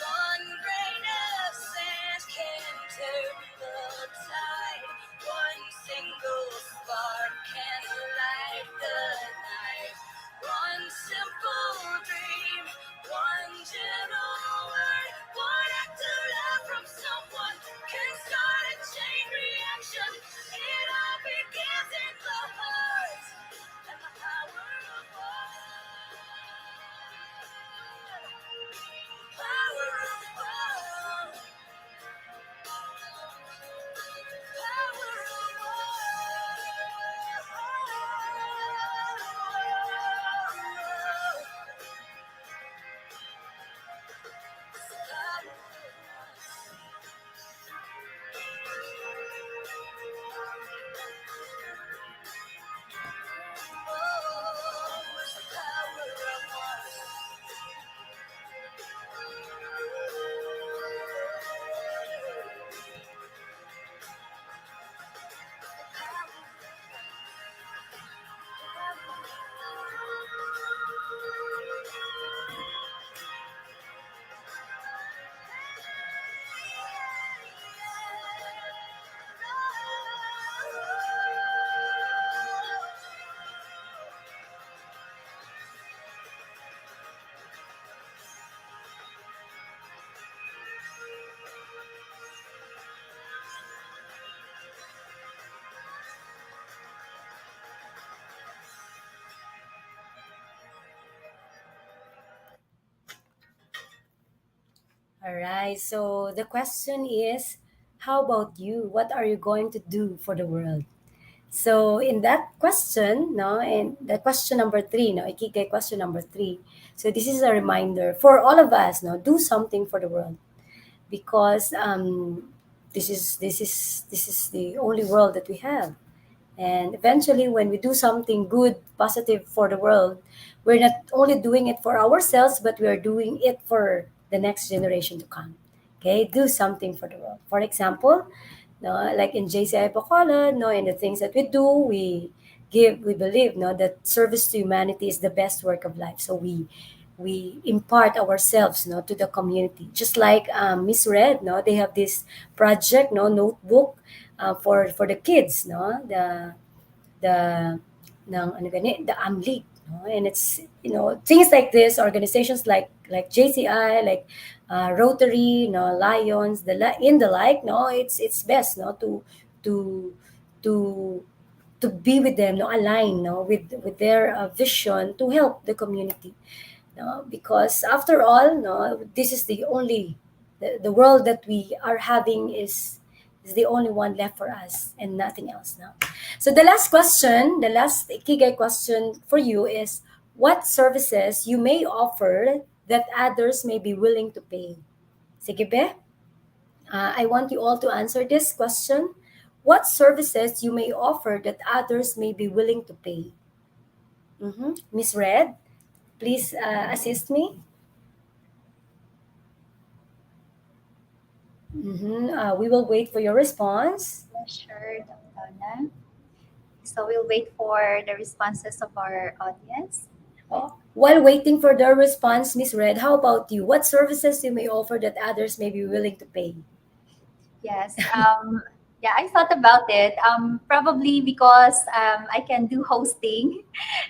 One grain of sand can turn the tide. One single spark can light the night. One simple dream, one gentle word, one act of love from someone can start a chain reaction. It all begins in the heart and the power of one. Power of one. Power of All right. So the question is, how about you? What are you going to do for the world? So in that question, no, and that question number three, no, Ikigai question number three. So this is a reminder for all of us, no, do something for the world because this is the only world that we have, And eventually, when we do something good, positive for the world, we're not only doing it for ourselves, but we are doing it for the next generation to come. Okay, do something for the world. For example, no, like in JCI Bacolod, no, in the things that we do, we believe, no, that service to humanity is the best work of life. So we impart ourselves, no, to the community. Just like Miss Red, no, they have this project, no, notebook for the kids, no, the ng ano gani, the AMLIC, no? And it's, things like this, organizations like JCI, like Rotary, no, Lions, in the like, no, it's best, no, to to to be with them, no, align, no, with their vision to help the community, no, because after all, no, this is the world that we are having is the only one left for us and nothing else now. So the last ikigai question for you is, what services you may offer that others may be willing to pay? Sige be, I want you all to answer this question. What services you may offer that others may be willing to pay? Miss Red, please assist me. We will wait for your response. Yeah, sure, Dr. Donna. So we'll wait for the responses of our audience. Oh, while waiting for their response, Miss Red, how about you? What services you may offer that others may be willing to pay? Yes. Yeah, I thought about it. Probably because I can do hosting.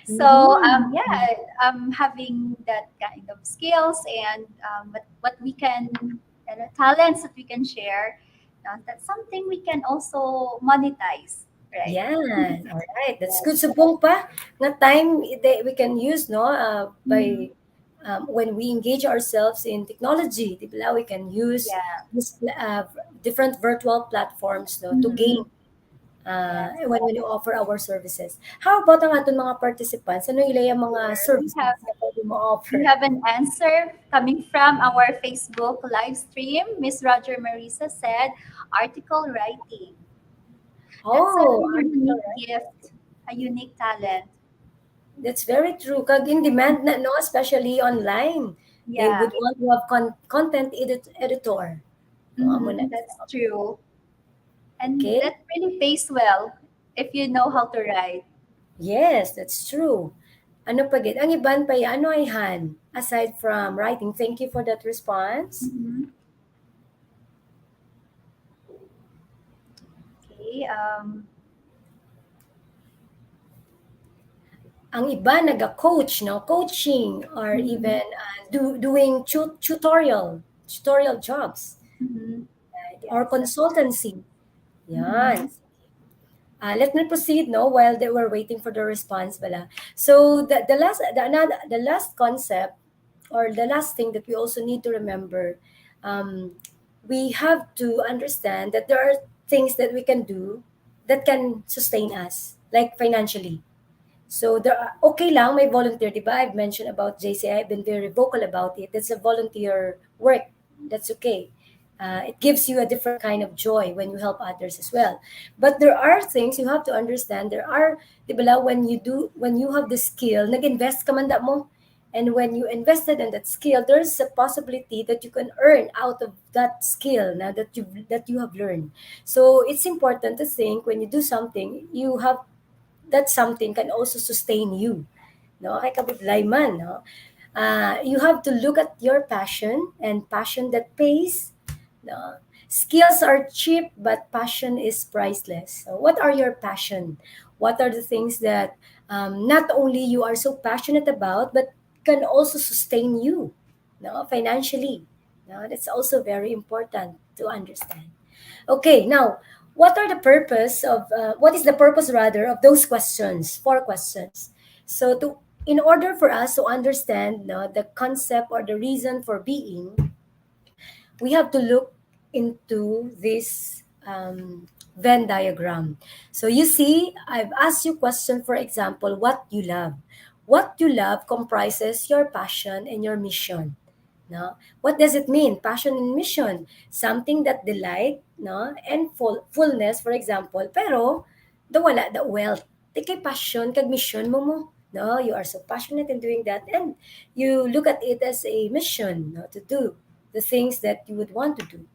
So yeah, having that kind of skills and what we can, talents that we can share, that's something we can also monetize, right? Yeah, all right. That's good. Subong pa na time we can use, no, by when we engage ourselves in technology, di ba, we can use Yeah. this, different virtual platforms, no, to gain when we offer our services. How about ang aton mga participants? Ano ila yung mga Sure. services na pwede mo offer? We have an answer coming from our Facebook live stream. Miss Roger Marisa said, article writing. That's a Oh, really unique gift, a unique talent. that's very true. Kag in demand na, no, especially online. They Yeah, would want to have content editor. No, amo na. that's true. And Okay. that really pays well if you know how to write. Yes, that's true. Ano pa gid? Ang iban pa ya, ano ay Han? Aside from writing, thank you for that response. Okay. Ang iba naga-coach, no? Coaching or even doing tutorial jobs or consultancy. Yan. Let me proceed, no, while they were waiting for the response, bala. So the last concept or the last thing that we also need to remember, we have to understand that there are things that we can do that can sustain us, like financially. So there are, okay lang, may volunteer, di ba? I've mentioned about JCI, I've been very vocal about it. That's a volunteer work. That's okay. It gives you a different kind of joy when you help others as well. But there are things you have to understand. There are, di ba, when you have the skill, nag-invest ka man da mo. And when you invested in that skill, there's a possibility that you can earn out of that skill now that you have learned. So it's important to think when you do something, you have that something can also sustain you. No, kay kabudlay man, no. You have to look at your passion and passion that pays. No. Skills are cheap, but passion is priceless. So what are your passion? What are the things that not only you are so passionate about, but can also sustain you, no, financially. No, that's also very important to understand. Okay, now what is the purpose rather of those questions? Four questions. So in order for us to understand, no, the concept or the reason for being, we have to look into this Venn diagram. So you see, I've asked you question, for example, what you love. What you love comprises your passion and your mission. No? What does it mean? Passion and mission. Something that delight, no, and fullness, for example. Pero wala the wealth. Di kay passion, kag mission mo. No, you are so passionate in doing that, and you look at it as a mission, no, to do the things that you would want to do.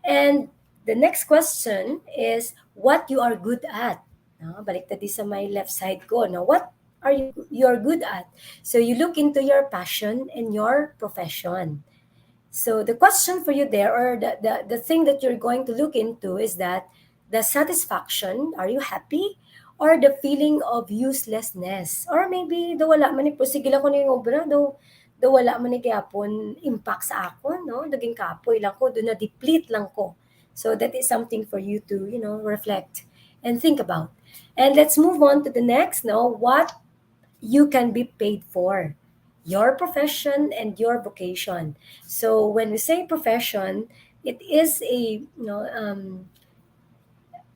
And the next question is what you are good at. No, baliktad di sa my left side ko. No, what are you're good at? So you look into your passion and your profession. So the question for you there, or the thing that you're going to look into is that the satisfaction, are you happy? Or the feeling of uselessness? Or maybe do wala man ni sige lang ko ni obra do wala man ni gyapon impact sa ako, no? Naging kapoy lang ko, do na deplete lang ko. So that is something for you to, reflect and think about. And let's move on to the next, no? What you can be paid for, your profession and your vocation. So when we say profession, it is a,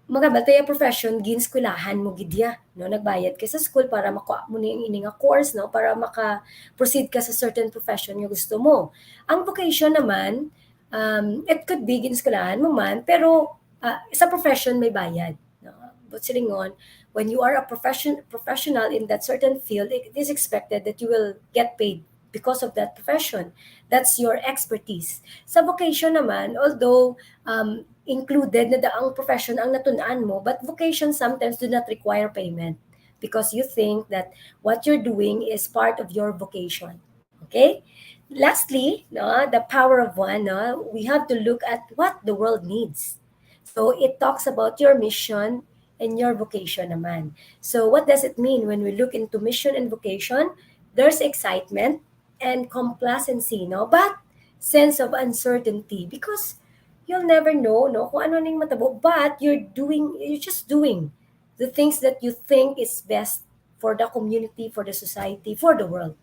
mga batay profession ginskulahan mo gidya, no, nagbayad ka sa school para makuha mo ning ini nga course, no, para maka-proceed ka sa certain profession nga gusto mo. Ang vocation naman, it could be ginskulahan mo man, pero sa profession may bayad, no. But silingon, when you are a professional in that certain field, it is expected that you will get paid because of that profession. That's your expertise. Sa vocation naman, although included na ang profession ang natunan mo, but vocation sometimes do not require payment because you think that what you're doing is part of your vocation. Okay? Lastly, no, the power of one, no, we have to look at what the world needs. So it talks about your mission and your vocation naman. So what does it mean when we look into mission and vocation? There's excitement and complacency, no? But sense of uncertainty because you'll never know, no, kung ano ning matabo, but you're just doing the things that you think is best for the community, for the society, for the world.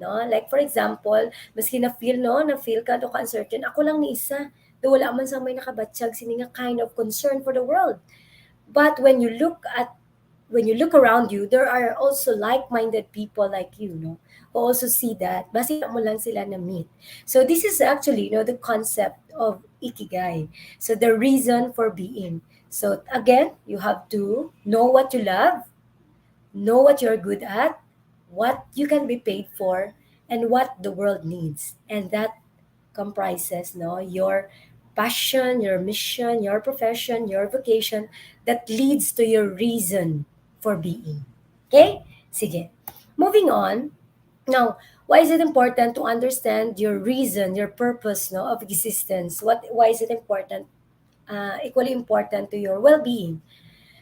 No? Like for example, maski na-feel ka do ka uncertain, ako lang ni isa, do wala man sa may nakabatsyag sini nga kind of concern for the world. But when you look around you, there are also like-minded people like you, no, who also see that. Basta mo lang sila na meet. So this is actually, the concept of ikigai. So the reason for being. So again, you have to know what you love, know what you're good at, what you can be paid for, and what the world needs. And that comprises, no, your passion, your mission, your profession, your vocation that leads to your reason for being. Okay? Sige. Moving on. Now, why is it important to understand your reason, your purpose, no, of existence? Why is it important? Equally important to your well-being.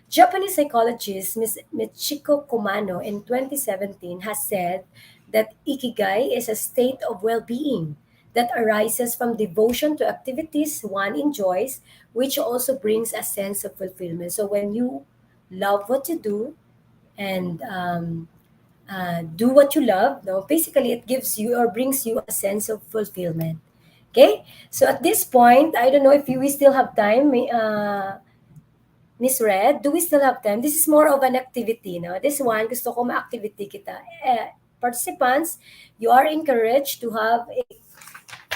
Japanese psychologist Ms. Michiko Kumano in 2017 has said that ikigai is a state of well-being that arises from devotion to activities one enjoys, which also brings a sense of fulfillment. So when you love what you do and do what you love, no, basically it gives you or brings you a sense of fulfillment. Okay, so at this point, I don't know if we still have time, Miss Red, do we still have time? This is more of an activity, no? This one, gusto ko ma-activity kita. Participants, you are encouraged to have a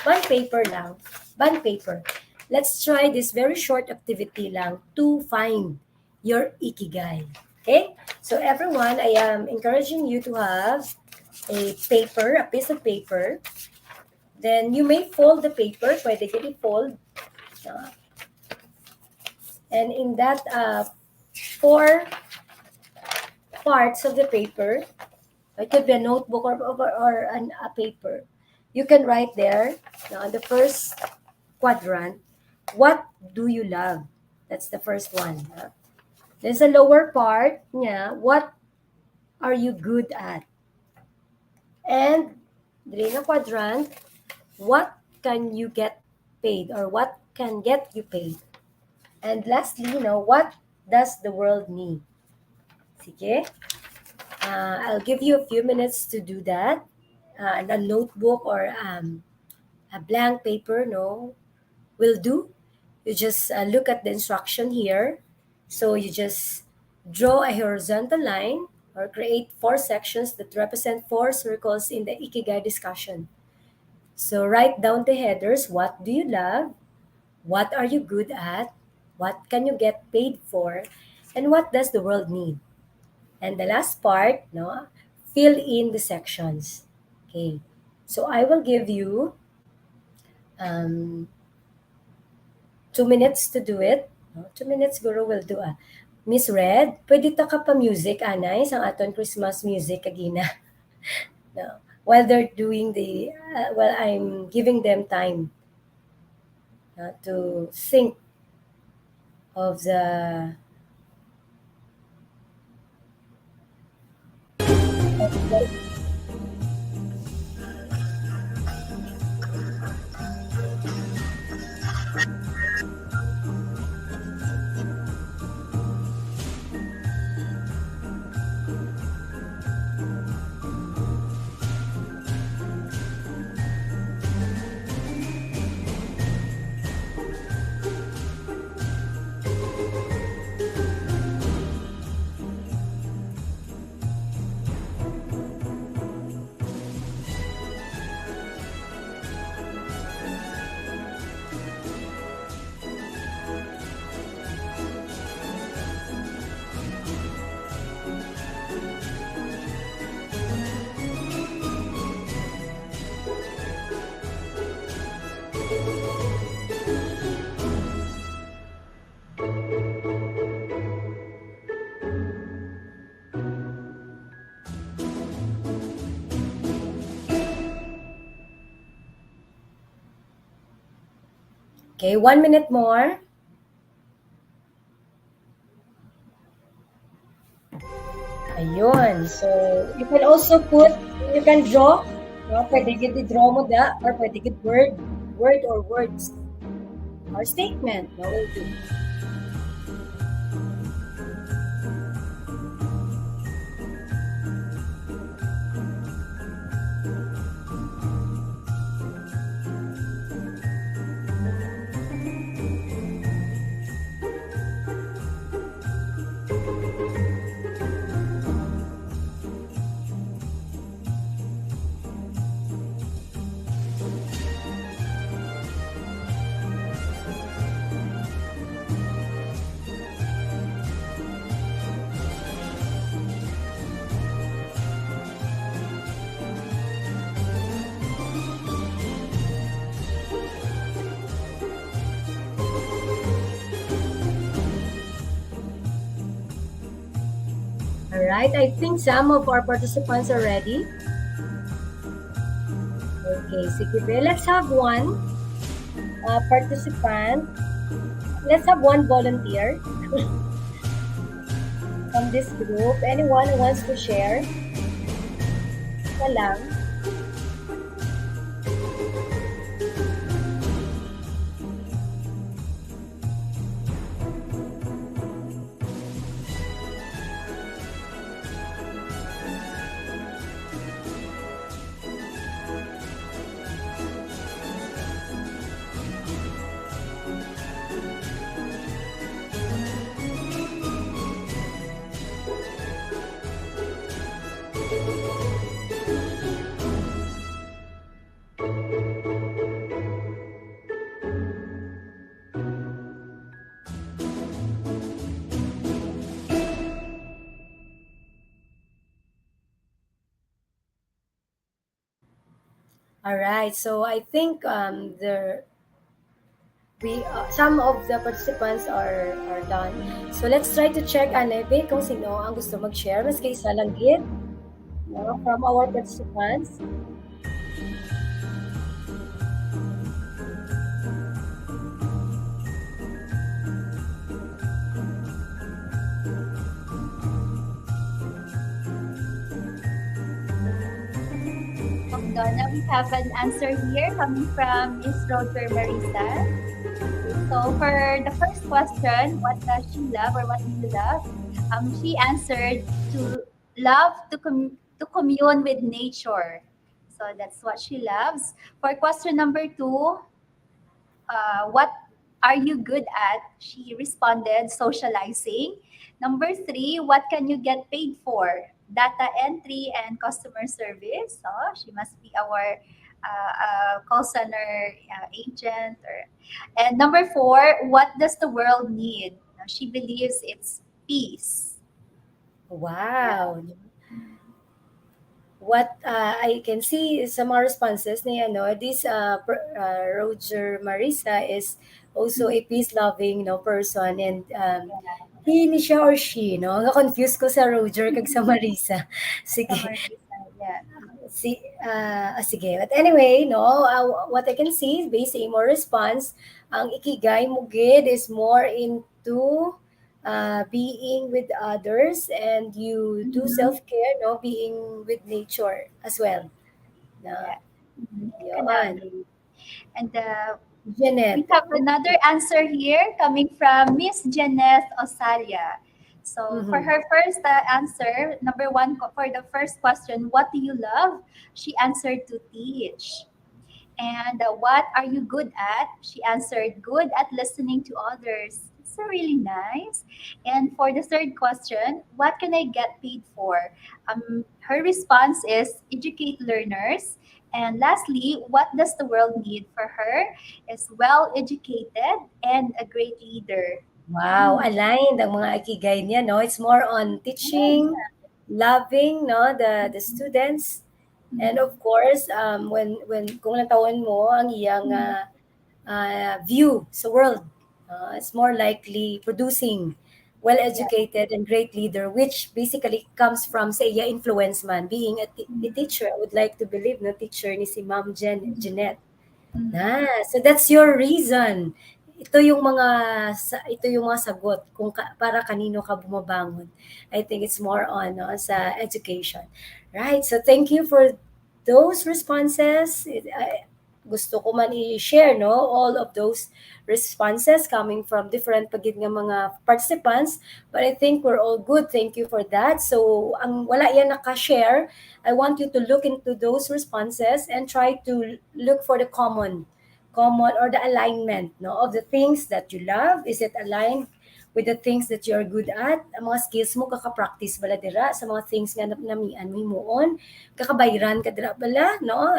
bond paper lang. Bond paper. Let's try this very short activity lang to find your ikigai. Okay? So everyone, I am encouraging you to have a paper, a piece of paper. Then you may fold the paper. Pwede ka i-fold. And in that 4 parts of the paper, it could be a notebook or a paper. You can write there, on the first quadrant, what do you love? That's the first one. There's a lower part, what are you good at? And during a quadrant, what can you get paid or what can get you paid? And lastly, what does the world need? Sige. I'll give you a few minutes to do that. And a notebook or a blank paper, will do. You just look at the instruction here. So you just draw a horizontal line or create 4 sections that represent 4 circles in the Ikigai discussion. So write down the headers. What do you love? What are you good at? What can you get paid for? And what does the world need? And the last part, no, fill in the sections. Okay. So I will give you um, 2 minutes to do it. No? 2 minutes, Guru will do a. Miss Red, pwede ta ka pa music, anay, sang aton Christmas music, kagina. No. While they're doing while I'm giving them time to think of the Okay, 1 minute more. Ayun. So, you can draw. No? Pwede gid i-draw mo da, or pwede gid word or words. Or statement. No, will do. All right, I think some of our participants are ready. Okay, sige. Let's have one participant. Let's have one volunteer from this group. Anyone who wants to share? Isa lang. All right, so I think some of the participants are done. So let's try to check Anebe kung sino ang gusto mag-share. Mas kaysa lang gid, no, from our participants. Donna, we have an answer here coming from Miss Roger Marisa. So for the first question, what does she love or what do you love? She answered to love to commune with nature. So that's what she loves. For question number 2, what are you good at? She responded, socializing. Number 3, what can you get paid for? Data entry and customer service. So she must be our call center agent. And number 4, what does the world need? She believes it's peace. Wow. What I can see is some more responses niya, no? This Roger Marisa is also a peace-loving, no, person, and he ni siya or she, no? Na-confuse ko sa Roger kag sa Marisa. Sa Sige. Marisa, yeah. Sige. But anyway, no, what I can see is based sa more response, ang ikigai mo gid is more into being with others, and you do Mhm. self-care, no, being with nature as well. Na, Yeah. Mhm. I can yon. agree. And we Janet. have another answer here coming from Miss Jeanette Osalia. So for Mm-hmm. her first answer, number one, for the first question, what do you love? She answered to teach. And what are you good at? She answered, good at listening to others. It's really nice. And for the third question, what can I get paid for? Her response is educate learners. And lastly, what does the world need for her? Is well educated and a great leader. Wow, Mm, aligned ang mga ikigai niya, no? It's more on teaching, loving, no, the students. And mhm, of course, when kung natawan mo ang iyang mhm, view sa world, it's more likely producing yeah, well-educated and great leader, which basically comes from sa iya influence man. Being a mhm, teacher, I would like to believe, no, teacher ni si Ma'am mhm, Jeanette. mhm. So that's your reason. Ito yung mga sagot kung para kanino ka bumabangon. I think it's more on, no, sa education. Right. So thank you for those responses. Gusto ko man i-share, no, all of those responses coming from different pagid nga mga participants, but I think we're all good. Thank you for that. So ang wala yan naka-share, I want you to look into those responses and try to look for the common or the alignment, no, of the things that you love. Is it aligned with the things that you're good at? Ang mga skills mo kaka-practice bala dira sa mga things nga namian mo moon, kakabayran ka dira bala, no?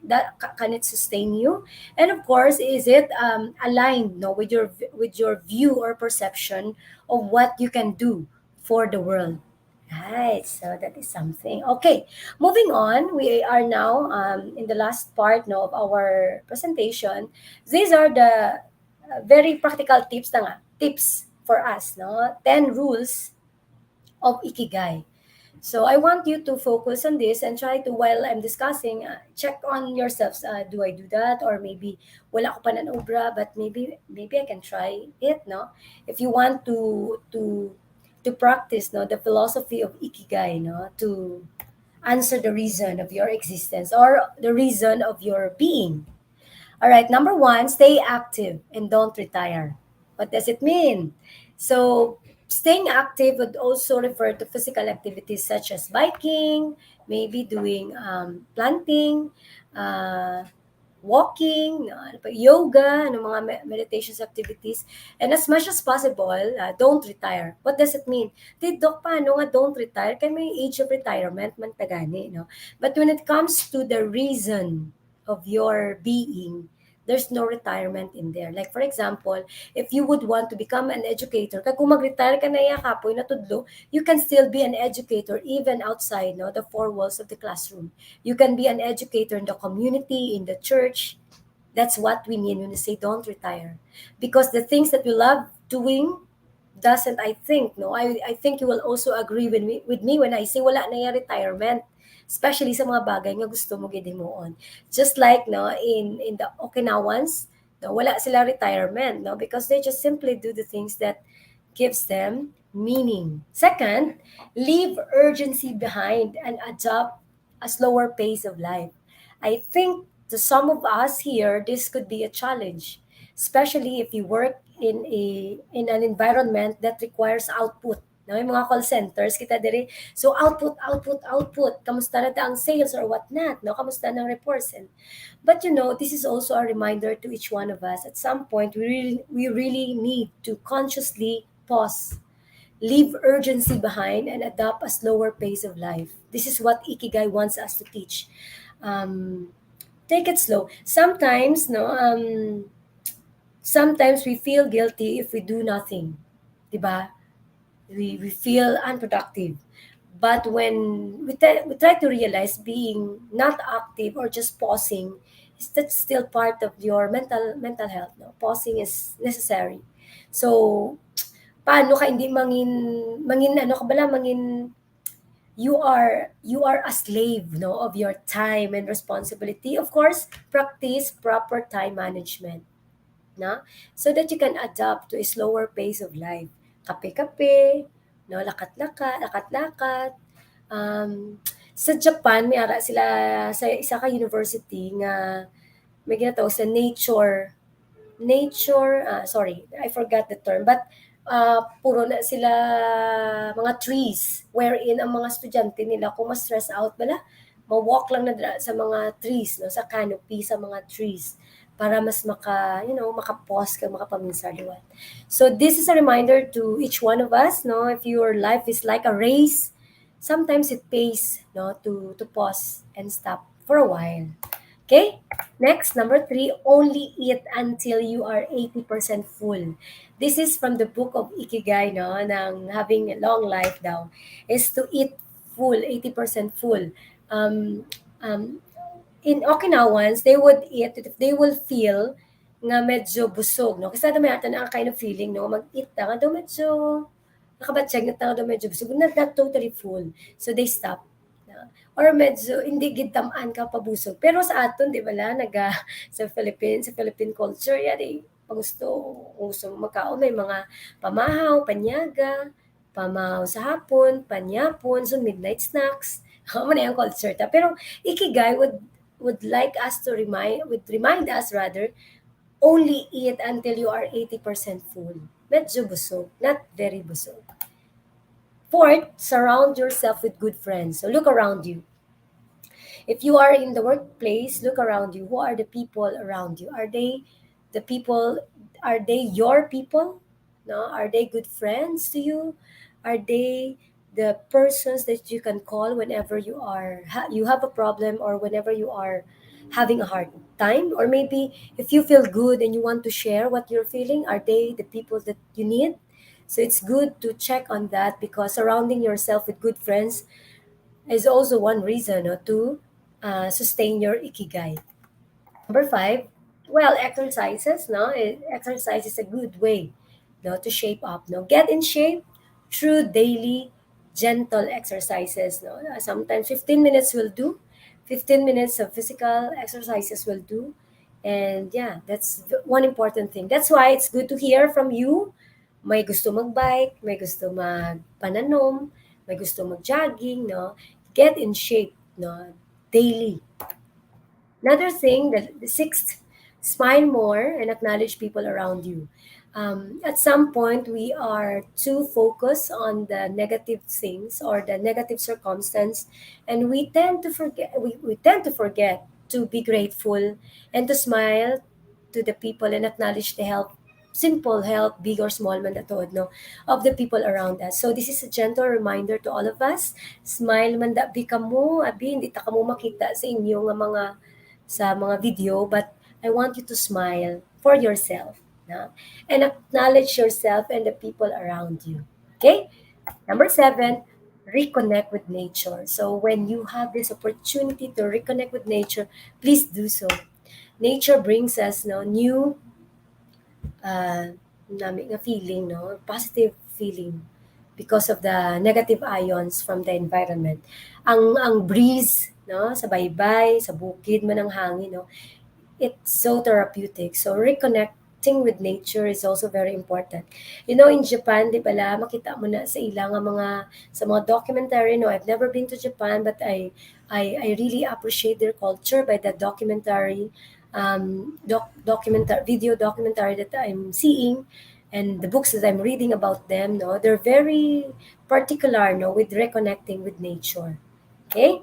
That can it sustain you? And of course, is it aligned, no, with your view or perception of what you can do for the world? Right, so that is something. Okay, moving on, we are now in the last part, no, of our presentation. These are the very practical tips na nga, tips for us, no? 10 rules of Ikigai. So I want you to focus on this and try to, while I'm discussing, check on yourselves. Do I do that? Or maybe wala ko pa ng obra, but maybe I can try it, no? If you want to practice, no, the philosophy of Ikigai, no, to answer the reason of your existence or the reason of your being. All right, number one, stay active and don't retire. What does it mean? So, staying active would also refer to physical activities such as biking, maybe doing planting, uh, walking, ano pa, yoga, ano, mga meditations activities. And as much as possible, don't retire. What does it mean? Dok, paano nga don't retire? Kaya may age of retirement, man tagani, no? But when it comes to the reason of your being, there's no retirement in there. Like for example, if you would want to become an educator, kag kung mag-retire ka na iya kapoy na tudlo, you can still be an educator even outside, no, the four walls of the classroom. You can be an educator in the community, in the church. That's what we mean when we say don't retire. Because the things that we love doing doesn't, I think, no, I think you will also agree with me when I say wala na yung retirement, especially sa mga bagay nga gusto mo gidemoon. Just like, no, in the Okinawans, no, wala sila retirement, no, because they just simply do the things that gives them meaning. Second, leave urgency behind and adopt a slower pace of life. I think to some of us here, this could be a challenge, especially if you work in an environment that requires output. No, yung mga call centers kita diri. So output. Kamusta na ang sales or whatnot, no? Kamusta ng reports but this is also a reminder to each one of us. At some point, we really need to consciously pause, leave urgency behind, and adopt a slower pace of life. This is what Ikigai wants us to teach. Um, Take it slow. Sometimes, no, sometimes we feel guilty if we do nothing, 'di ba? we feel unproductive. But when we try to realize being not active or just pausing, is that still part of your mental health. No? Pausing is necessary. So, paano ka hindi mangin ano ka bala, mangin you are a slave no of your time and responsibility. Of course, practice proper time management na so that you can adapt to a slower pace of life. Kape-kape, no, lakat-lakat. Um, sa Japan, may ara sila sa isa ka university nga may ginatawag sa sorry, I forgot the term, but puro na sila mga trees wherein ang mga estudyante nila kung ma-stress out bala, ma-walk lang na sa mga trees, no, sa canopy, sa mga trees para mas maka-pause ka, makapaminsaliwan. So this is a reminder to each one of us, no, if your life is like a race, sometimes it pays, no, to pause and stop for a while. Okay? Next, number 3, only eat until you are 80% full. This is from the book of IKIGAI, no, ng having a long life daw, is to eat full, 80% full. In Okinawans, they would eat if they will feel nga medyo busog, no? Kasi may ata na kind of feeling, no? Mag-eat na nga daw medyo nakabatsyag na daw medyo busog, not totally full. So they stop. Or medyo hindi gid tamaan ka pabusog. Pero sa aton, di ba la, sa Philippine culture, yan eh, pag gusto makaon, may mga pamahaw, panyaga, pamahaw sa hapon, panyapon, so midnight snacks. Ano na yung culture ta. Pero Ikigai would like us to remind us rather, only eat until you are 80% full. Medyo busog, not very busog. Fourth, surround yourself with good friends. So look around you. If you are in the workplace, look around you. Who are the people around you? Are they your people? No? Are they good friends to you? Are they the persons that you can call whenever you have a problem, or whenever you are having a hard time? Or maybe if you feel good and you want to share what you're feeling, are they the people that you need? So it's good to check on that, because surrounding yourself with good friends is also one reason, no, to sustain your ikigai. Number 5, well, exercises. No, exercise is a good way, no, to shape up. No, get in shape through daily gentle exercises. No, sometimes 15 minutes will do. 15 minutes of physical exercises will do. And yeah, that's one important thing. That's why it's good to hear from you. May gusto magbike, may gusto magpananom, may gusto mag-jogging, no? Get in shape, no? Daily. Another thing, the sixth, smile more and acknowledge people around you. At some point, we are too focused on the negative things or the negative circumstance, and we tend to forget. We tend to forget to be grateful and to smile to the people and acknowledge the help, simple help, big or small man datod, no, of the people around us. So this is a gentle reminder to all of us. Smile man da bi kamo, abi hindi ta kamo makita sa inyo nga mga video, but I want you to smile for yourself, no? And acknowledge yourself and the people around you. Okay? Number 7, reconnect with nature. So when you have this opportunity to reconnect with nature, please do so. Nature brings us, no, new nami nga feeling, no, positive feeling because of the negative ions from the environment. Ang breeze, no, sa baybay, sa bukid man ang hangin, no, it's so therapeutic. So reconnecting with nature is also very important. You know, in Japan, di bala, makita mo na sa ilang sa mga documentary, no, I've never been to Japan, but I really appreciate their culture by the documentary video documentary that I'm seeing, and the books that I'm reading about them. No, they're very particular, no, with reconnecting with nature. Okay.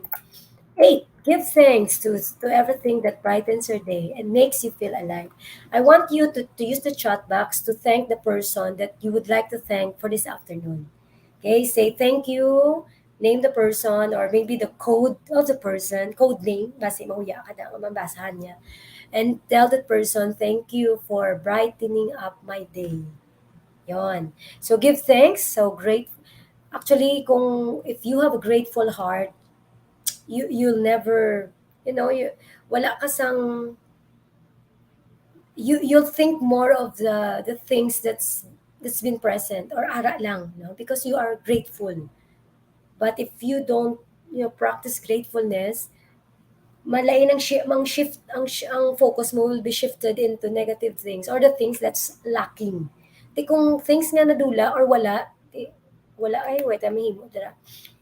8, give thanks to everything that brightens your day and makes you feel alive. I want you to use the chat box to thank the person that you would like to thank for this afternoon. Okay, say thank you, name the person, or maybe the code of the person, code name, basi mahuya ka na, mabasahan niya. And tell that person, thank you for brightening up my day. Yon. So give thanks. So Actually, kung if you have a grateful heart, you'll never, you wala ka sang, you'll think more of the things that's been present or ara lang, because you are grateful. But if you don't, practice gratefulness, malain ang shift ang focus mo will be shifted into negative things or the things that's lacking. Di kung things nga nadula or wala, wala ay wait mahimo dira.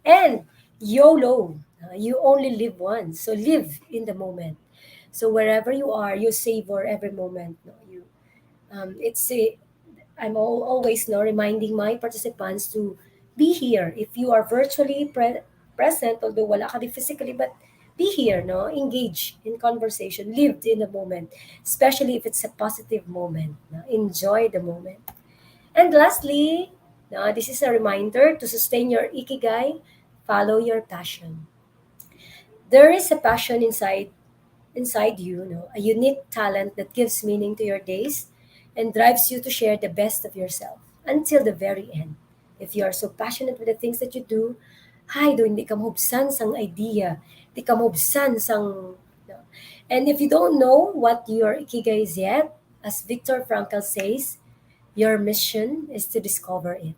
And YOLO, you only live once. So live in the moment. So wherever you are, you savor every moment. No? It's a, always reminding my participants to be here. If you are virtually present, although wala ka di physically, but be here, no? Engage in conversation, lived in the moment, especially if it's a positive moment. No? Enjoy the moment. And lastly, this is a reminder to sustain your ikigai, follow your passion. There is a passion inside you, a unique talent that gives meaning to your days and drives you to share the best of yourself until the very end. If you are so passionate with the things that you do, hay do hindi ka mahubsan sang idea, di ka mahubsan sang no. And if you don't know what your ikigai is yet, as Viktor Frankl says, your mission is to discover it.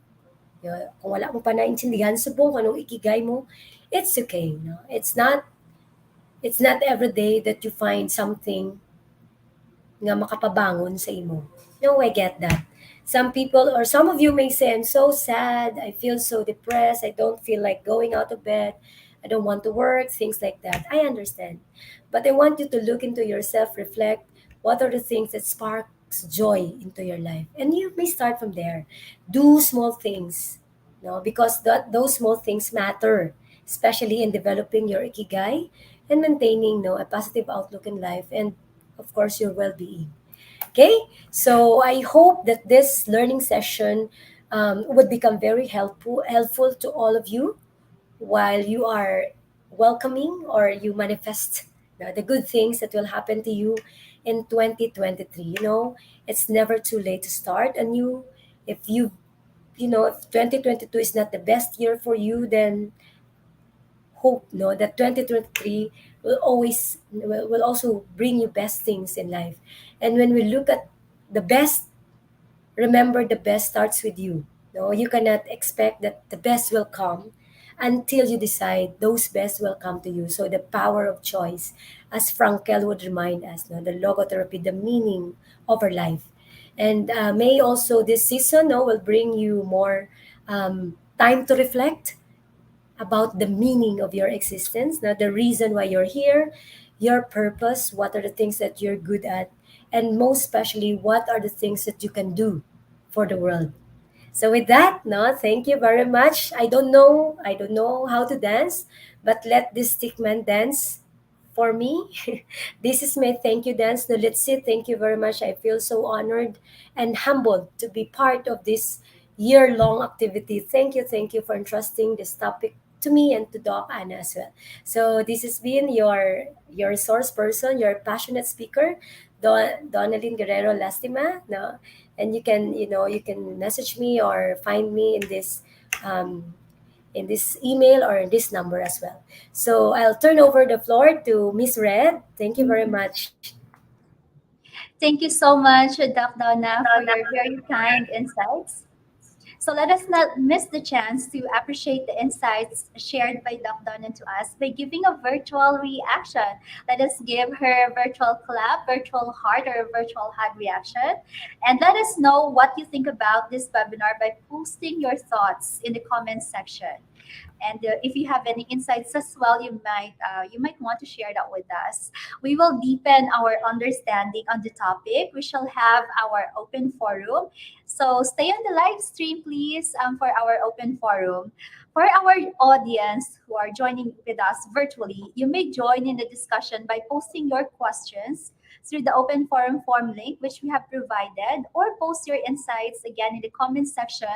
Kung wala mo pa naintindihan, subok anong ikigai mo, it's okay. No? It's not every day that you find something nga makapabangon sa imo. No, I get that. Some people or some of you may say, I'm so sad, I feel so depressed, I don't feel like going out of bed, I don't want to work, things like that. I understand. But I want you to look into yourself, reflect, what are the things that sparks joy into your life? And you may start from there. Do small things, because those small things matter, especially in developing your ikigai and maintaining a positive outlook in life and, of course, your well being. Okay, so I hope that this learning session would become very helpful to all of you while you are welcoming or you manifest the good things that will happen to you in 2023. It's never too late to start anew. If if 2022 is not the best year for you, then hope that 2023 will also bring you best things in life. And when we look at the best, remember the best starts with you. No, you cannot expect that the best will come until you decide those best will come to you. So the power of choice, as Frankel would remind us, the logotherapy, the meaning of our life. And may also this season will bring you more time to reflect about the meaning of your existence, now the reason why you're here, your purpose, what are the things that you're good at, and most especially, what are the things that you can do for the world. So with that, thank you very much. I don't know how to dance, but let this stickman dance for me. This is my thank you dance. Now let's see. Thank you very much. I feel so honored and humbled to be part of this year-long activity. Thank you for entrusting this topic to me and to Doc Anna as well. So this has been your resource person, your passionate speaker, Donalyn Guerrero Lastima. No, and you can message me or find me in this email or in this number as well. So I'll turn over the floor to Miss Red. Thank you very much. Thank you so much, Doc Donna, for your very kind insights. So let us not miss the chance to appreciate the insights shared by Doc Donna to us by giving a virtual reaction. Let us give her a virtual clap, virtual heart, or a virtual hug reaction. And let us know what you think about this webinar by posting your thoughts in the comments section. And if you have any insights as well, you might want to share that with us. We will deepen our understanding on the topic. We shall have our open forum. So stay on the live stream, please, for our open forum. For our audience who are joining with us virtually, you may join in the discussion by posting your questions through the open forum form link, which we have provided, or post your insights again in the comment section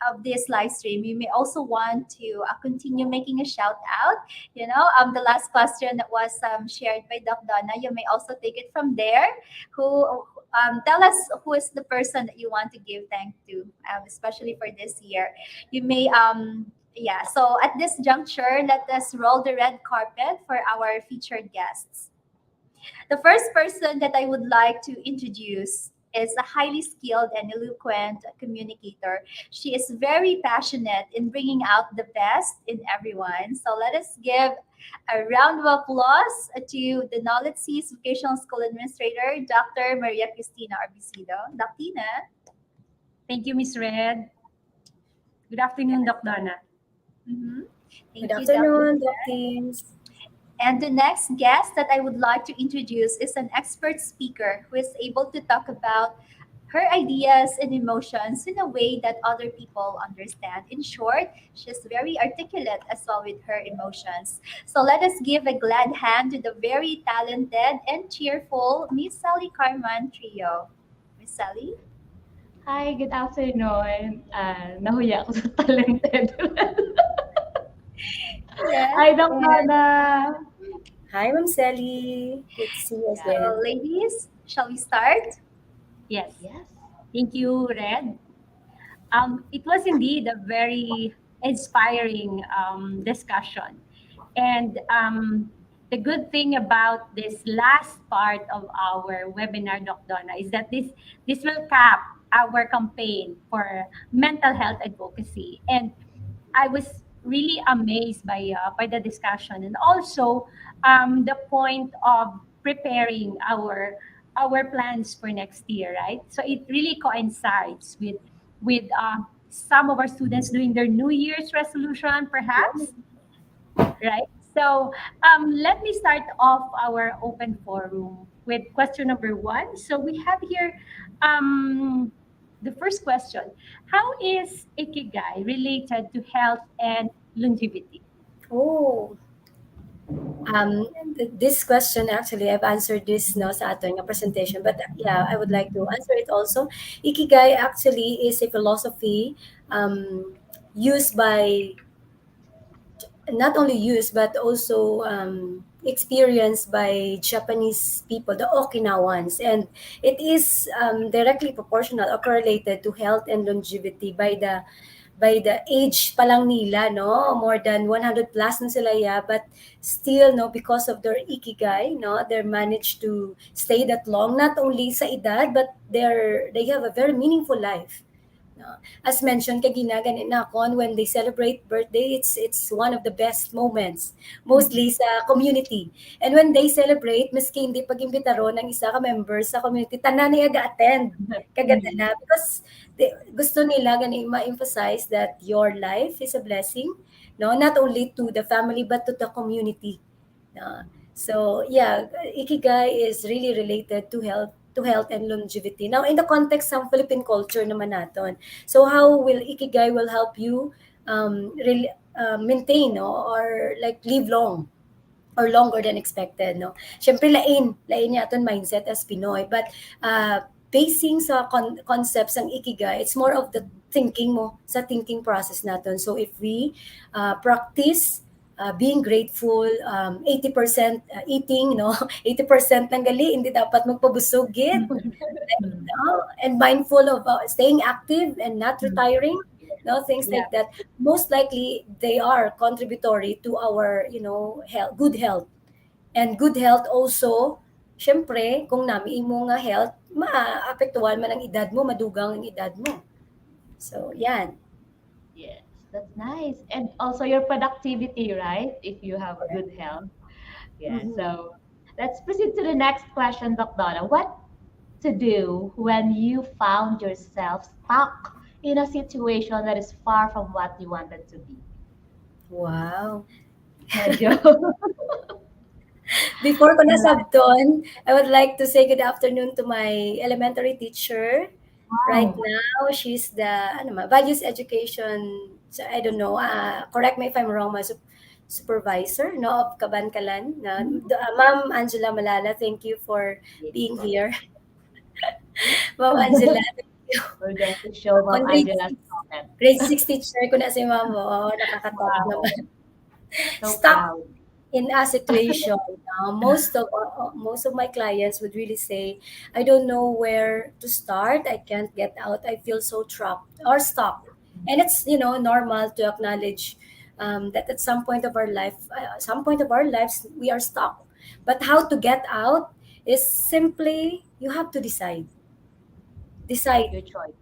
of this live stream. You may also want to continue making a shout out. The last question that was shared by Doc Donna, you may also take it from there. Who tell us who is the person that you want to give thanks to, especially for this year. You may yeah. So at this juncture, let us roll the red carpet for our featured guests. The first person that I would like to introduce is a highly skilled and eloquent communicator. She is very passionate in bringing out the best in everyone. So let us give a round of applause to the NOLITC Vocational School Administrator, Dr. Maria Cristina Arbicido. Dr. Thank you, Miss Red. Good afternoon, Doc Donna. Mm-hmm. Thank Good you, afternoon, Dr. Doc Teams. And the next guest that I would like to introduce is an expert speaker who is able to talk about her ideas and emotions in a way that other people understand. In short, she's very articulate as well with her emotions. So let us give a glad hand to the very talented and cheerful Miss Sally Carman Trio. Miss Sally? Hi, good afternoon. Nahuya ako sa talented. Yes. Hi, Doc Donna. Hi, Ma'am Sally. Good to see you So, again. ladies, shall we start? Yes. Yes. Thank you, Red. It was indeed a very inspiring discussion. And the good thing about this last part of our webinar, Doc Donna, is that this will cap our campaign for mental health advocacy. And I was really amazed by the discussion, and also the point of preparing our plans for next year, right? So it really coincides with some of our students doing their New Year's resolution, perhaps, right? So let me start off our open forum with question number one. So we have here the first question: how is Ikigai related to health and longevity? Oh, this question actually I've answered this no sa ato nga presentation, but yeah, I would like to answer it also. Ikigai actually is a philosophy used by not only used but also experienced by Japanese people, the Okinawans, and it is directly proportional or correlated to health and longevity by the age pa lang nila, no, more than 100 plus na sila, yeah, but still, no, because of their ikigai, no, they managed to stay that long, not only sa edad, but they have a very meaningful life. No? As mentioned, kay ginaganit na kon when they celebrate birthday, it's one of the best moments, mostly sa community. And when they celebrate, maski hindi pag-imbita ron ng isa ka member sa community, tanan na attend kaganda na because gusto nila gani ma-emphasize that your life is a blessing, no, not only to the family but to the community. No? So yeah, ikigai is really related to health and longevity. Now, in the context ng Philippine culture naman naton, so how will Ikigai will help you maintain, no, or like live long or longer than expected, no? Siyempre, lain niya aton mindset as Pinoy. But basing sa concepts ng Ikigai, it's more of the thinking mo, sa thinking process natin. So if we practice being grateful, 80% eating, no? 80% ng gali, hindi dapat magpabusog, gid. And mindful of staying active and not retiring, no, things like that. Most likely, they are contributory to our, health, good health. And good health also, syempre, kung nami mo nga health, maapektuhan man ang edad mo, madugang ang edad mo. So, yan. Yes, that's nice. And also your productivity, right? If you have good health. Yeah. So let's proceed to the next question, Doc Donna. What to do when you found yourself stuck in a situation that is far from what you wanted to be? Wow. Medyo. Before ko nasabton, I would like to say good afternoon to my elementary teacher. Right now, she's the values education, so I don't know, correct me if I'm wrong, my supervisor, no, of Kabankalan. Ma'am Angela Malala, thank you for being here. Ma'am Angela, thank you. We're going to show Ma'am Angela's comment. Grade 6 teacher ko na si Ma'am. Oh, nakakatawa naman. So Stuck. proud. in a situation, most of my clients would really say, I don't know where to start. I can't get out. I feel so trapped or stuck. And it's normal to acknowledge that at some point of our lives, we are stuck. But how to get out is simply you have to decide. Your choice.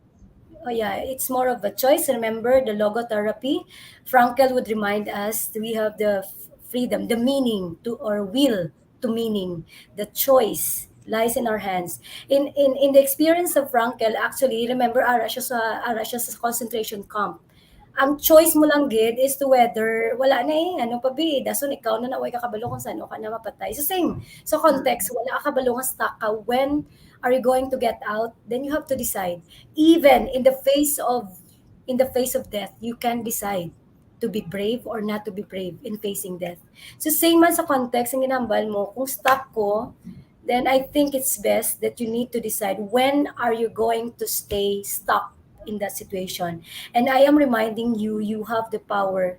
Oh yeah, it's more of a choice. Remember the logotherapy? Frankel would remind us we have the freedom, the meaning to or will to meaning. The choice lies in our hands. In the experience of Frankel, actually, remember ara siya sa concentration camp. Ang choice mo lang gid is to whether wala na ano pa bi, dason ikaw na naway kakabalo kung saan ka na mapatay. So same, so context, wala ka kabalo nga stuck ka, when are you going to get out? Then you have to decide. Even in the face of death, you can decide to be brave or not to be brave in facing death. So same man sa context ang ginambal mo, kung stuck ko, then I think it's best that you need to decide when are you going to stay stuck in that situation. And I am reminding you, you have the power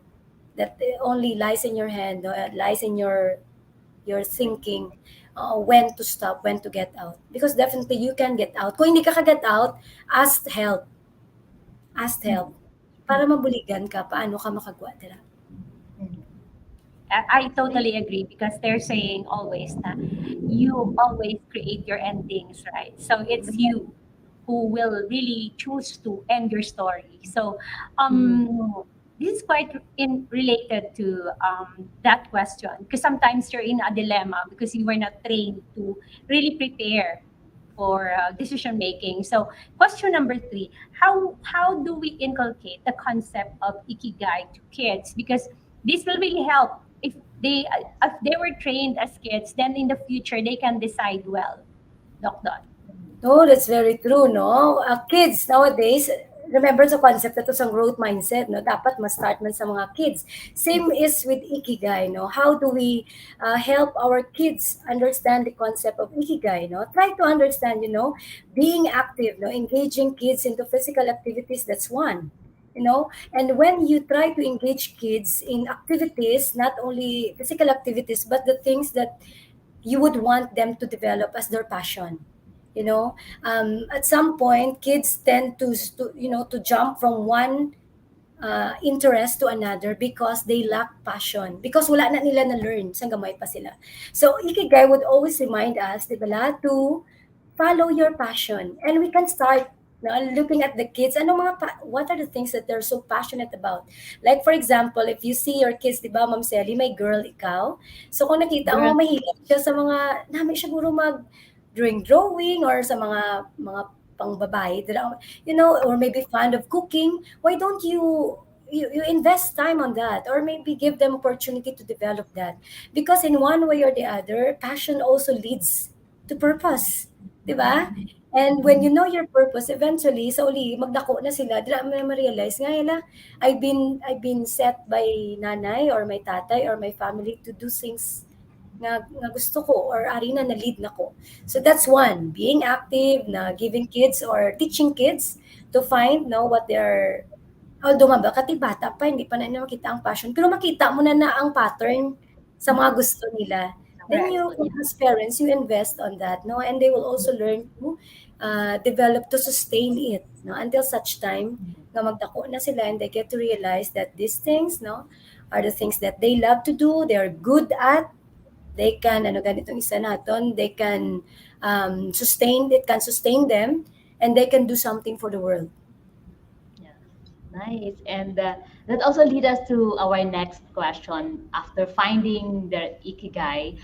that only lies in your hand, lies in your thinking, when to stop, when to get out. Because definitely you can get out. Kung hindi ka get out, ask help. Ask help. Para mabuligan ka, paano ka makagwa dira. I totally agree because they're saying always that you always create your endings, right? So it's you who will really choose to end your story. So this is quite related to that question because sometimes you're in a dilemma because you were not trained to really prepare for decision making. So question number 3, how do we inculcate the concept of ikigai to kids? Because this will really help if they were trained as kids, then in the future they can decide well. Doc Don. No, that's very true, no? Kids nowadays, remember sa concept na to sa growth mindset, no? Dapat ma-start man sa mga kids. Same is with Ikigai, no? How do we help our kids understand the concept of Ikigai, no? Try to understand, being active, no? Engaging kids into physical activities, that's one. And when you try to engage kids in activities, not only physical activities, but the things that you would want them to develop as their passion. At some point, kids tend to jump from one interest to another because they lack passion. Because wala na nila na-learn, sang gamay pa sila. So, Ikigai would always remind us, diba, to follow your passion. And we can start looking at the kids, what are the things that they're so passionate about? Like, for example, if you see your kids, diba, Ma'am Sally, may girl ikaw. So, kung nakita mo, mahilig siya sa mga, namin siya guro doing drawing or sa mga pangbabae, or maybe fond of cooking, why don't you invest time on that, or maybe give them opportunity to develop that? Because in one way or the other, passion also leads to purpose, di ba? And when you know your purpose, eventually, sa uli, magdako na sila, dila mo na ma-realize, nga yala, I've been set by nanay or my tatay or my family to do things nga gusto ko or ari na lead na ko. So that's one, being active, na giving kids or teaching kids to find what they're, although kati bata pa, hindi pa na makita ang passion, pero makita mo na ang pattern sa mga gusto nila. Then you, as parents, you invest on that, and they will also learn to develop, to sustain it, until such time na magdako na sila and they get to realize that these things, are the things that they love to do, they are good at. They can, ganitong isa naton, they can it can sustain them, and they can do something for the world. Yeah, nice. And that also leads us to our next question. After finding their ikigai,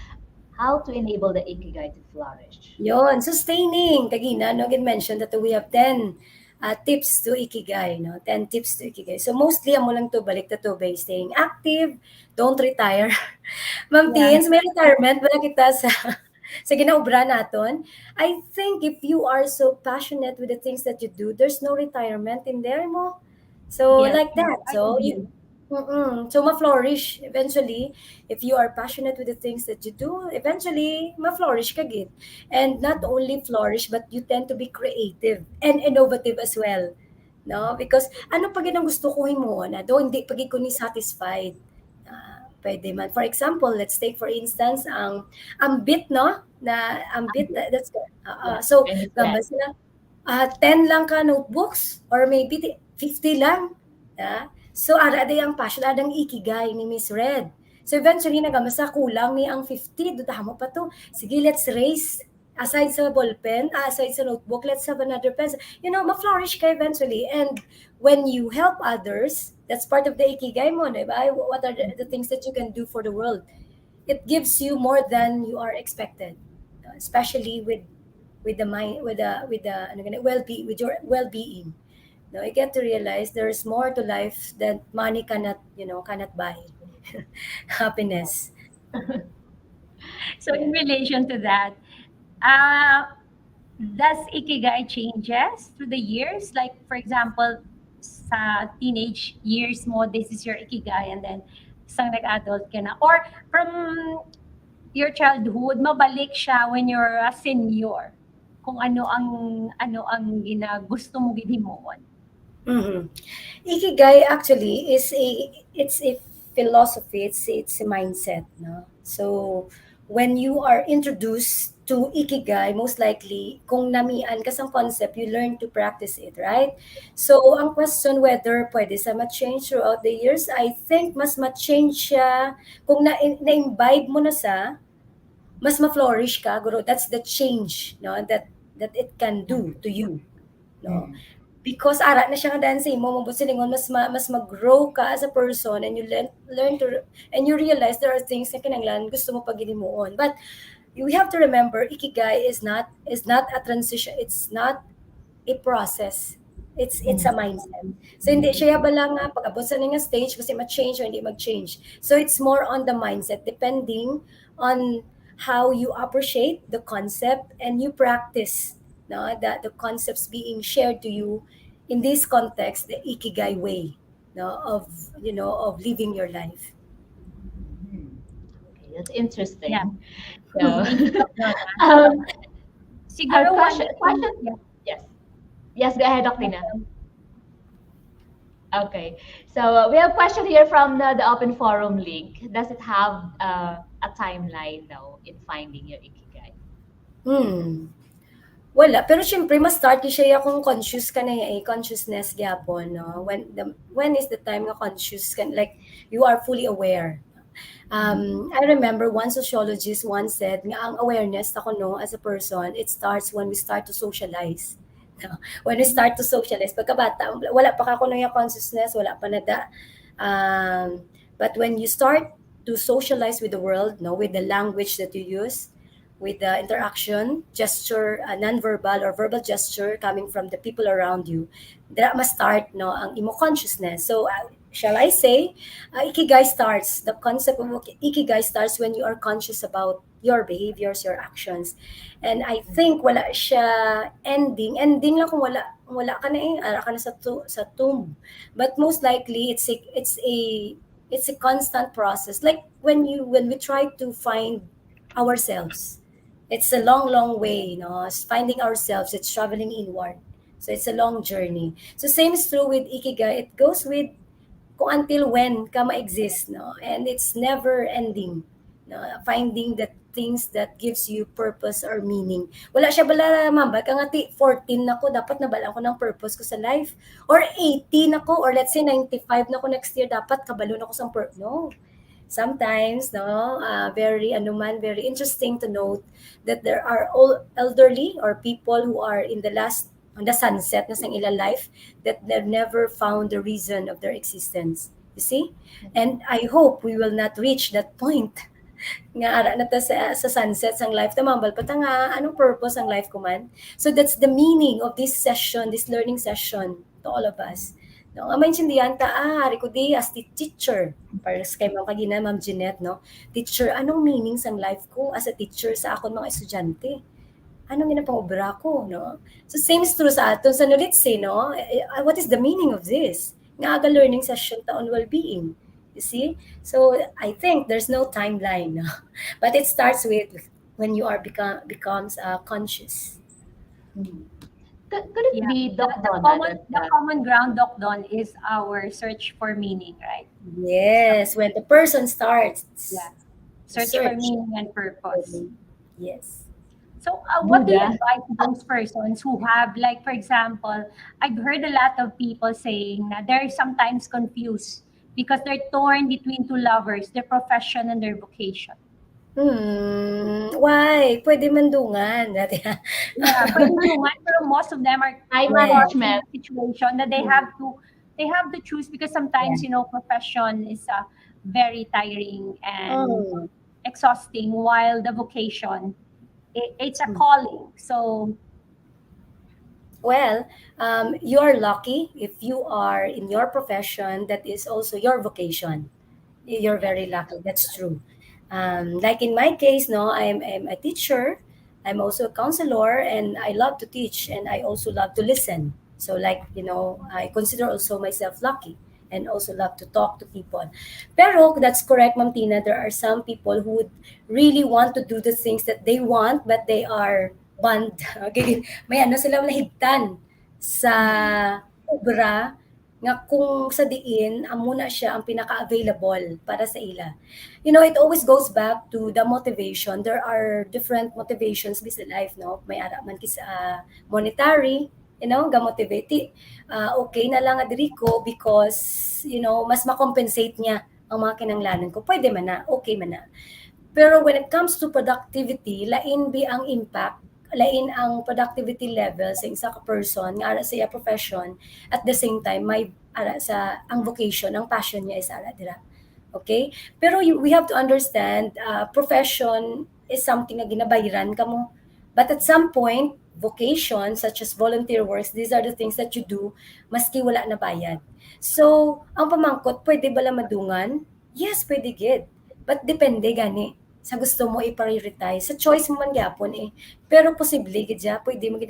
how to enable the ikigai to flourish? Yon, sustaining. Kagina, you mentioned that we have 10 tips to ikigai, 10 tips to ikigai. So mostly, amo lang to, balik to by staying active, don't retire. Ma'am Teens, may retirement ba na kita sa ginaubra naton? I think if you are so passionate with the things that you do, there's no retirement in there mo. So like that. So so ma-flourish eventually. If you are passionate with the things that you do, eventually ma-flourish ka gid. And not only flourish, but you tend to be creative and innovative as well. No? Because ano pa gid ang gusto ko himuon, do hindi pa gid ko ni satisfied. pwede man. For example, let's take for instance ang ambit, no? Na ambit, that's good. Yeah, So, famous gamba brand. sila, 10 lang ka notebooks or maybe 50 lang. So, ara day ang passion, adang ikigai ni Miss Red. So, eventually, nagamasa kulang ni ang 50. Dutahan mo pa to. Sige, let's raise. Aside sa ballpen, aside sa notebook, let's have another pencil. Ma-flourish ka eventually. And when you help others, that's part of the ikigai mo, diba? What are the things that you can do for the world? It gives you more than you are expected, especially with the mind, with your well-being. No, I get to realize there's more to life that money cannot buy. Happiness. So in relation to that, does ikigai changes through the years? Like for example, sa teenage years mo, this is your ikigai, and then isang nag-adult ka na. Or from your childhood, mabalik siya when you're a senior. Kung ano ang gusto mo gihimon. Mhm. Ikigai actually it's a philosophy, it's a mindset, no? So when you are introduced to ikigai, most likely kung namian ka sa concept, you learn to practice it, right? So ang question whether pwede sa ma-change throughout the years, I think mas ma-change siya kung na-imbibe mo na sa mas ma-flourish ka, guro. That's the change, no, that it can do to you, no? Because ara na siya nga dahil sa imo mo silingon mas mag-grow ka as a person, and you learn to, and you realize there are things na kinanglan gusto mo pagilimuon. But you have to remember, ikigai is not a transition, it's not a process, it's a mindset. So hindi siya bala nga pag-abot sa nga stage kasi ma-change or hindi mag-change. So it's more on the mindset, depending on how you appreciate the concept and you practice, no, that the concepts being shared to you in this context, the ikigai way, no, of living your life. Okay, that's interesting. Yeah. So, No, um, siguro our question, one- question? Yes, go ahead, Dr. Tina. Okay, so we have a question here from the open forum link. Does it have a timeline though in finding your ikigai? Wala, pero syempre mas start ni siya kung conscious ka na consciousness gyapon, no? When is the time nga conscious ka, like you are fully aware. I remember one sociologist once said nga ang awareness ako, no, as a person, it starts when we start to socialize. No? When we start to socialize, pagkabata, wala pa ka kuno yung consciousness, wala pa na da. But when you start to socialize with the world, no, with the language that you use, with the interaction, gesture, non-verbal or verbal gesture coming from the people around you, that must start, no, ang imo consciousness. So, shall I say, ikigai starts, the concept of ikigai starts when you are conscious about your behaviors, your actions. And I think wala siya ending lang kung wala ka na ara ka na sa tomb. But most likely it's a constant process. Like when we try to find ourselves, it's a long way, finding ourselves, it's traveling inward. So it's a long journey. So same is true with ikigai. It goes with kung until when ka ma-exist, no? And it's never ending, no? Finding the things that gives you purpose or meaning. Wala siya bala, ma'am, baka nga 14 na ko, dapat nabalaan ko ng purpose ko sa life. Or 80 na ko, or let's say 95 na ko next year, dapat kabalo na ko sa purpose. No. Sometimes, no, very interesting to note that there are all elderly or people who are on the sunset na sang ilang life, that they've never found the reason of their existence. You see? And I hope we will not reach that point nga ara na ta sa sunset sang life tamambal pata nga anong purpose ang life ko man. So that's the meaning of this session, this learning session to all of us. No, ang maintindihan ta, hari ko di as the teacher, para sa kay Ma'am Ma'am Jeanette, no? Teacher, anong meaning sang life ko as a teacher sa akon mga estudyante? Anong ginapang-obra ko, no? So same is true sa aton sa NOLITC, no? What is the meaning of this? Nga aga learning session ta on well-being. You see? So I think there's no timeline, no? But it starts with when you are becomes conscious. Could it Yeah. be The, Doc the Donna common that the common ground, Doc Don, is our search for meaning, right? Yes, when the person starts Yeah. to Search for search. meaning and purpose. Yes. So, what do you Buddha? advise to those persons who have, like, for example, I've heard a lot of people saying that they're sometimes confused because they're torn between two lovers, their profession and their vocation. Why? Pwede mandungan. Yeah, pwedeng dungan, pero most of them are Time caught Yes. in management. a situation that they have to choose because sometimes profession is very tiring and Mm. exhausting, while the vocation it's a Mm. calling. So Well, you are lucky if you are in your profession that is also your vocation. You're yes, very lucky. That's true. Like in my case, no, I'm a teacher. I'm also a counselor, and I love to teach, and I also love to listen. So, like I consider also myself lucky, and also love to talk to people. Pero that's correct, Ma'am Tina. There are some people who would really want to do the things that they want, but they are banned. Okay, may ano sila nahigtan sa obra nga kung sa diin amo na siya ang pinaka-available para sa ila. It always goes back to the motivation. There are different motivations sa life, no? May ara man kisa monetary, ga-motivate. Okay na lang adiri ko because, mas makompensate niya ang mga kinanglanan ko. Pwede man na, okay man na. Pero when it comes to productivity, lain bi ang impact, lain ang productivity level sa isa ka person nga ara sa iya profession, at the same time may ara sa ang vocation, ang passion niya is ara dira. Okay? Pero we have to understand, profession is something na ginabayaran ka mo. But at some point, vocation such as volunteer works, these are the things that you do maski wala na bayad. So, ang pamangkot, pwede bala madungan? Yes, pwede gid. But depende gani sa gusto mo i-prioritize. Sa choice mo man gyapon eh. Pero posible gid siya, pwede mo gid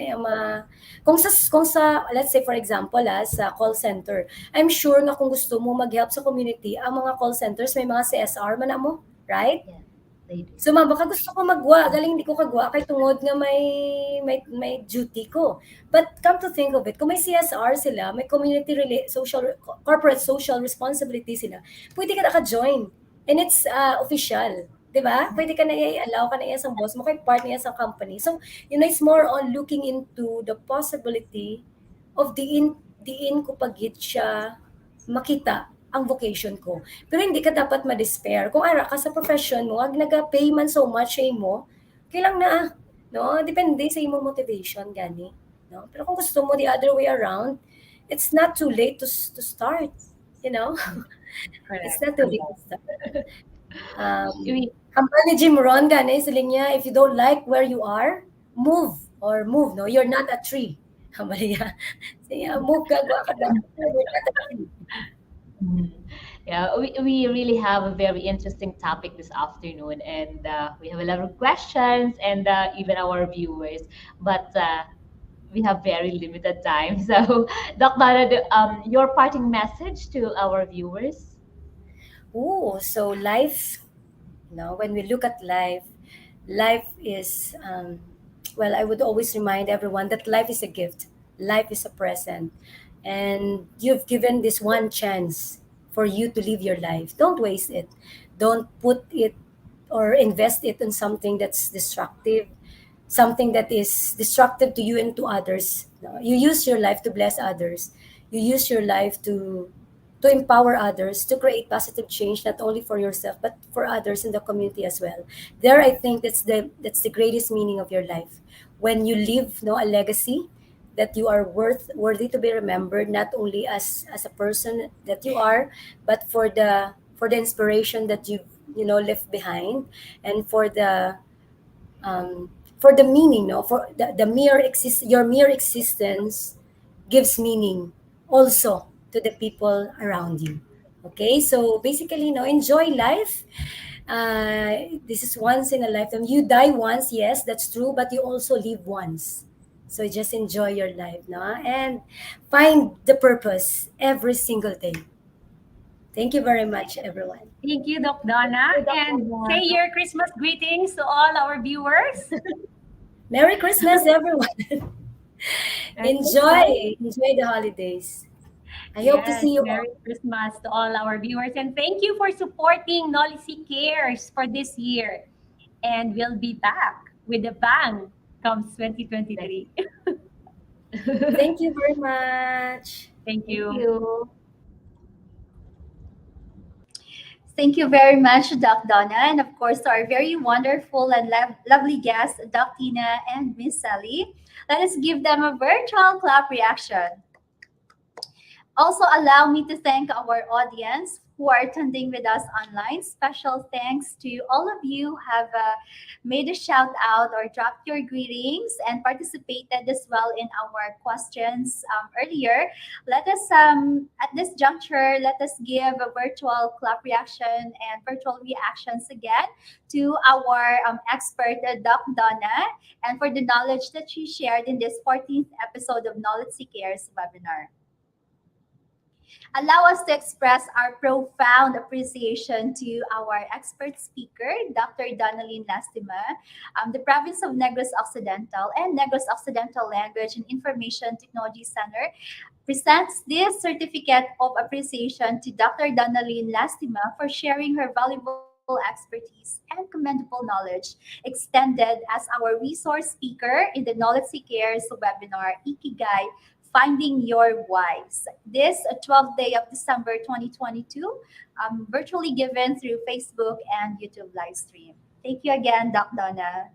kung sa let's say for example sa call center, I'm sure na kung gusto mo mag-help sa community, ang mga call centers may mga CSR man na mo, right? Yeah, they do. So baka gusto ko magwa, galing hindi ko kagwa kay tungod nga may duty ko. But come to think of it, kung may CSR sila, may corporate social responsibility sila, pwede ka naka-join. And it's official. 'Di ba? Pwede ka na i-allow ka na iya sa boss mo kay part niya sa company. So, it's more on looking into the possibility of diin ko pagit siya makita ang vocation ko. Pero hindi ka dapat ma-despair. Kung ara ka sa profession mo, ag naga-pay man so much sa imo, kailang na, no? Depende sa imo motivation gani, no? Pero kung gusto mo the other way around, it's not too late to start, you know? It's Correct. not too late to start. We, Hambal ni Jim Rohn gani sa linya, if you don't like where you are, move or move, no? You're not a tree. Hambal niya. Sige, move ka, gwa ka na. You're not a tree. yeah, we really have a very interesting topic this afternoon, and we have a lot of questions, and even our viewers. But we have very limited time. So, Doc Donna, your parting message to our viewers? So life, when we look at life is, well, I would always remind everyone that life is a gift, life is a present, and you've given this one chance for you to live your life. Don't waste it. Don't put it or invest it in something that's destructive, something that is destructive to you and to others. No, you use your life to bless others. You use your life to empower others, to create positive change not only for yourself but for others in the community as well. There, I think that's the greatest meaning of your life. When you leave a legacy that you are worthy to be remembered, not only as a person that you are, but for the inspiration that you left behind, and for the meaning, no, for the your mere existence gives meaning also to the people around you. Okay, so basically, enjoy life. This is once in a lifetime. You die once, yes, that's true, but you also live once. So just enjoy your life, no, and find the purpose every single day. Thank you very much, everyone. thank you, Doc Donna, and say your Christmas greetings to all our viewers. Merry Christmas, everyone. Enjoy. Enjoy the holidays. I hope to Yes, see you all. Merry Christmas to all our viewers. And thank you for supporting NOLITC Cares for this year. And we'll be back with a bang comes 2023. Thank you very much. Thank Thank you. you. Thank you very much, Doc Donna, and of course to our very wonderful and lovely guests, Doc Tina and Miss Sally. Let us give them a virtual clap reaction. Also, allow me to thank our audience who are attending with us online. Special thanks to all of you who have made a shout out or dropped your greetings and participated as well in our questions earlier. Let us, at this juncture, let us give a virtual clap reaction and virtual reactions again to our expert, Doc Donna, and for the knowledge that she shared in this 14th episode of NOLITC Cares webinar. Allow us to express our profound appreciation to our expert speaker, Dr. Donalyn Lastima, the province of Negros Occidental and Negros Occidental Language and Information Technology Center presents this certificate of appreciation to Dr. Donalyn Lastima for sharing her valuable expertise and commendable knowledge extended as our resource speaker in the NOLITC Cares webinar, IKIGAI, Finding Your Whys. This 12th day of December 2022, virtually given through Facebook and YouTube live stream. Thank you again, Doc Donna.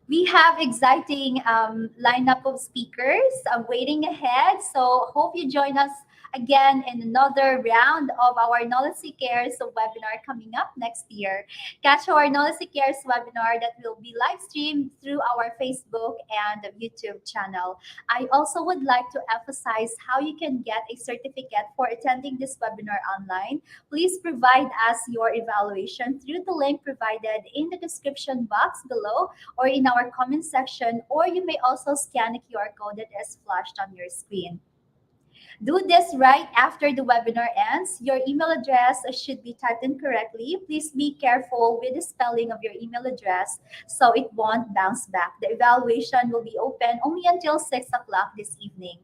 We have exciting lineup of speakers waiting ahead. So hope you join us again in another round of our NOLITC Cares webinar coming up next year. Catch our NOLITC Cares webinar that will be live streamed through our Facebook and YouTube channel. I also would like to emphasize how you can get a certificate for attending this webinar online. Please provide us your evaluation through the link provided in the description box below or in our comment section, or you may also scan a QR code that is flashed on your screen. Do this right after the webinar ends. Your email address should be typed in correctly. Please be careful with the spelling of your email address so it won't bounce back. The evaluation will be open only until 6 o'clock this evening.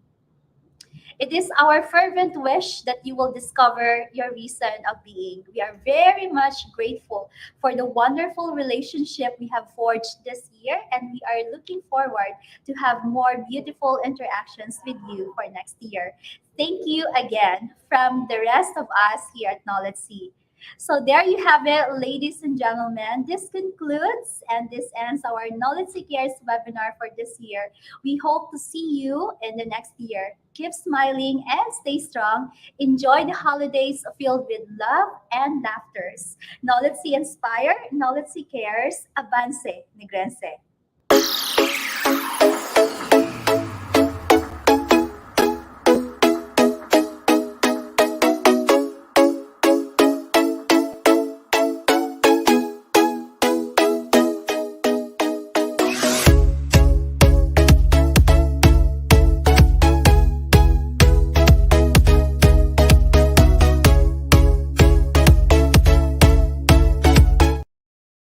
It is our fervent wish that you will discover your reason of being. We are very much grateful for the wonderful relationship we have forged this year, and we are looking forward to have more beautiful interactions with you for next year. Thank you again from the rest of us here at NOLITC. So there you have it, ladies and gentlemen. This concludes and this ends our NOLITC Cares webinar for this year. We hope to see you in the next year. Keep smiling and stay strong. Enjoy the holidays filled with love and laughter. NOLITC Inspire, NOLITC Cares, Avance, Negrense.